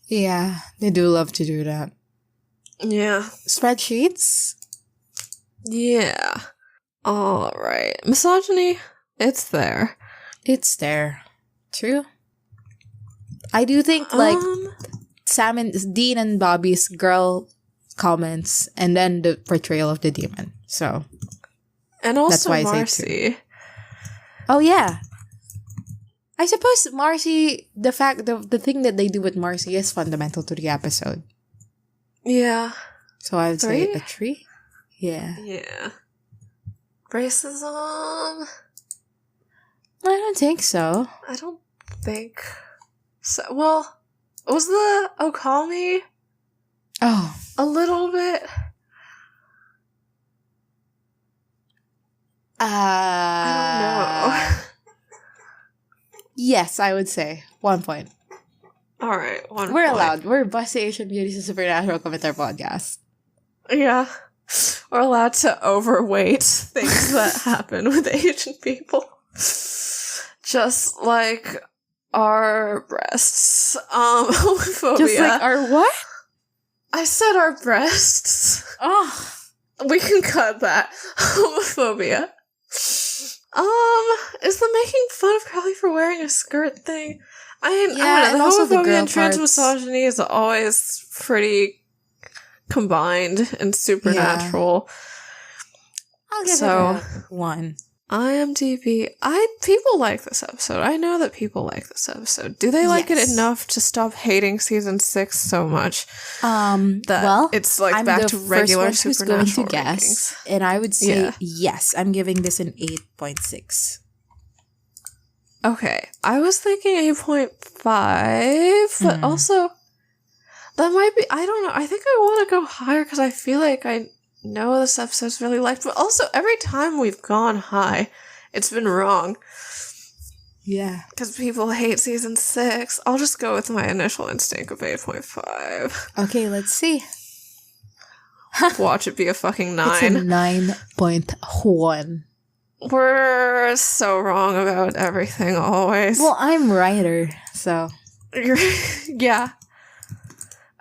Yeah, they do love to do that. Yeah. Spreadsheets? Yeah. Alright. Misogyny? It's there. It's there. True. I do think, like, Dean and Bobby's girl comments, and then the portrayal of the demon. So, and also that's why Marcy. Oh yeah, I suppose Marcy. The thing that they do with Marcy is fundamental to the episode. Yeah. So I would say a 3. Yeah. Yeah. Racism? I don't think so. I don't think so. Well, was the Okami? Oh. A little bit. I don't know. Yes, I would say 1 point. Alright, 1 point. We're allowed. We're Busty Asian Beauties and Supernatural Commentator Podcast. Yeah. We're allowed to overweight things that happen with Asian people. Just like our breasts. Homophobia. Just like our what? I said our breasts. Oh. We can cut that. Homophobia. Is the making fun of Crowley for wearing a skirt thing? The homophobia and trans misogyny is always pretty combined and supernatural. Yeah. I'll give it a 1. IMDb. People like this episode. I know that people like this episode. Do they like it enough to stop hating season 6 so much? That it's like I'm back to regular supernatural going to guess, and I would say yes. I'm giving this an 8.6. Okay, I was thinking 8.5, but also That might be, I don't know. I think I want to go higher because I feel like I know this episode's really liked, but also every time we've gone high, it's been wrong. Yeah. Because people hate season 6. I'll just go with my initial instinct of 8.5. Okay, let's see. Watch it be a fucking 9. It's a 9.1. We're so wrong about everything always. Well, I'm writer, so. Yeah.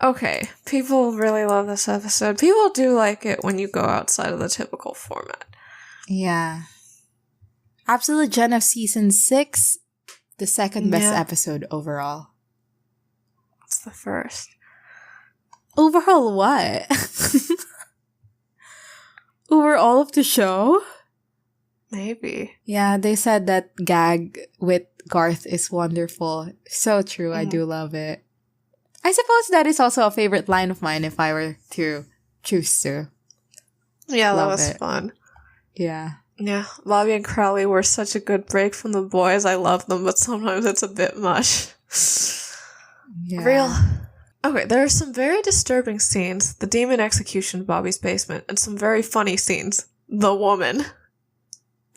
Okay. People really love this episode. People do like it when you go outside of the typical format. Yeah. Absolute Gen of season 6, the second best episode overall. What's the first? Overall what? Overall of the show? Maybe. Yeah, they said that gag with Garth is wonderful. So true, I do love it. I suppose that is also a favorite line of mine if I were to choose to. Yeah, love that was it. fun. Yeah. Yeah, Bobby and Crowley were such a good break from the boys. I love them, but sometimes it's a bit much. Yeah. Real. Okay, there are some very disturbing scenes. The demon execution in Bobby's basement, and some very funny scenes. The woman.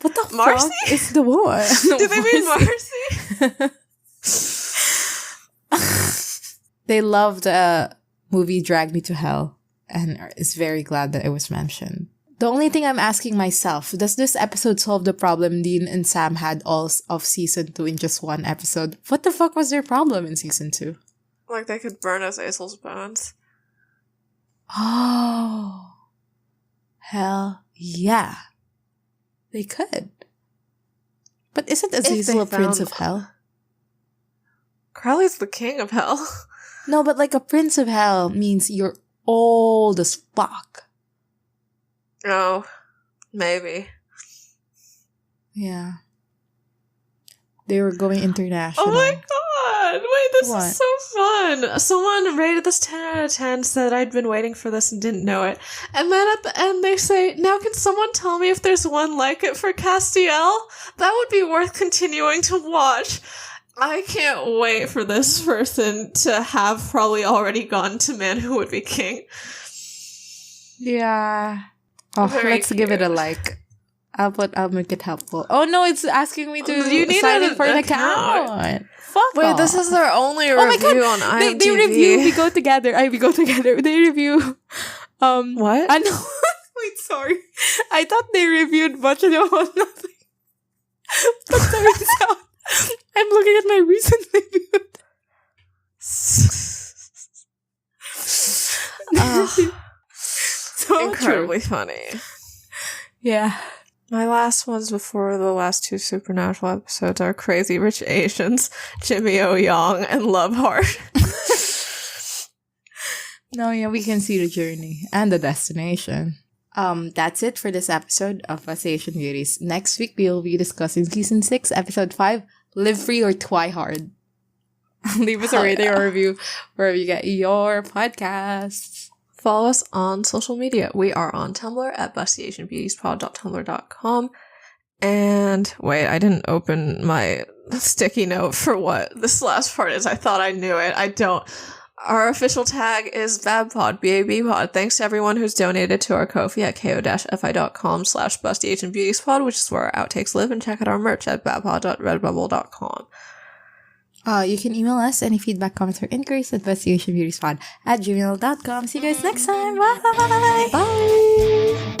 What the Marcy? fuck is the woman? Do they mean Marcy? They loved the movie Drag Me to Hell and is very glad that it was mentioned. The only thing I'm asking myself, does this episode solve the problem Dean and Sam had all of season 2 in just one episode? What the fuck was their problem in season 2? Like they could burn Azazel's bones. Oh. Hell yeah. They could. But isn't Azazel a prince of hell? Crowley's the king of hell. No, but like a prince of hell means you're old as fuck. Oh, maybe. Yeah. They were going international. Oh my god! Wait, this What? is so fun! Someone rated this 10 out of 10, said I'd been waiting for this and didn't know it. And then at the end they say, now can someone tell me if there's one like it for Castiel? That would be worth continuing to watch. I can't wait for this person to have probably already gone to Man Who Would Be King. Yeah. Oh, Very let's give it a cute. like. I'll make it helpful. Oh no, it's asking me to You need sign an in for an account. account. Fuck Wait, off. this is their only Oh my review God. on IMDb. They review. We go together. We go together. They review. What? I know. Wait, sorry. I thought they reviewed Much Ado About Nothing. But turns out, I'm looking at my recent review. So Incredibly true. funny. Yeah. My last ones before the last 2 Supernatural episodes are Crazy Rich Asians, Jimmy O. Young, and Love Heart. No, yeah, we can see the journey and the destination. That's it for this episode of Us Asian Beauties. Next week, we will be discussing Season 6, Episode 5, Live Free or Try Hard. Leave us a rating or review wherever you get your podcasts. Follow us on social media. We are on Tumblr at bustyasianbeautiespod.tumblr.com. And wait, I didn't open my sticky note for what this last part is. I thought I knew it. I don't. Our official tag is BABPOD, BABPOD. Thanks to everyone who's donated to our Ko-fi at ko-fi.com/bustyasianbeautiespod, which is where our outtakes live, and check out our merch at babpod.redbubble.com. You can email us any feedback, comments, or inquiries at bustyasianbeautiespod@gmail.com. See you guys next time. Bye! Bye!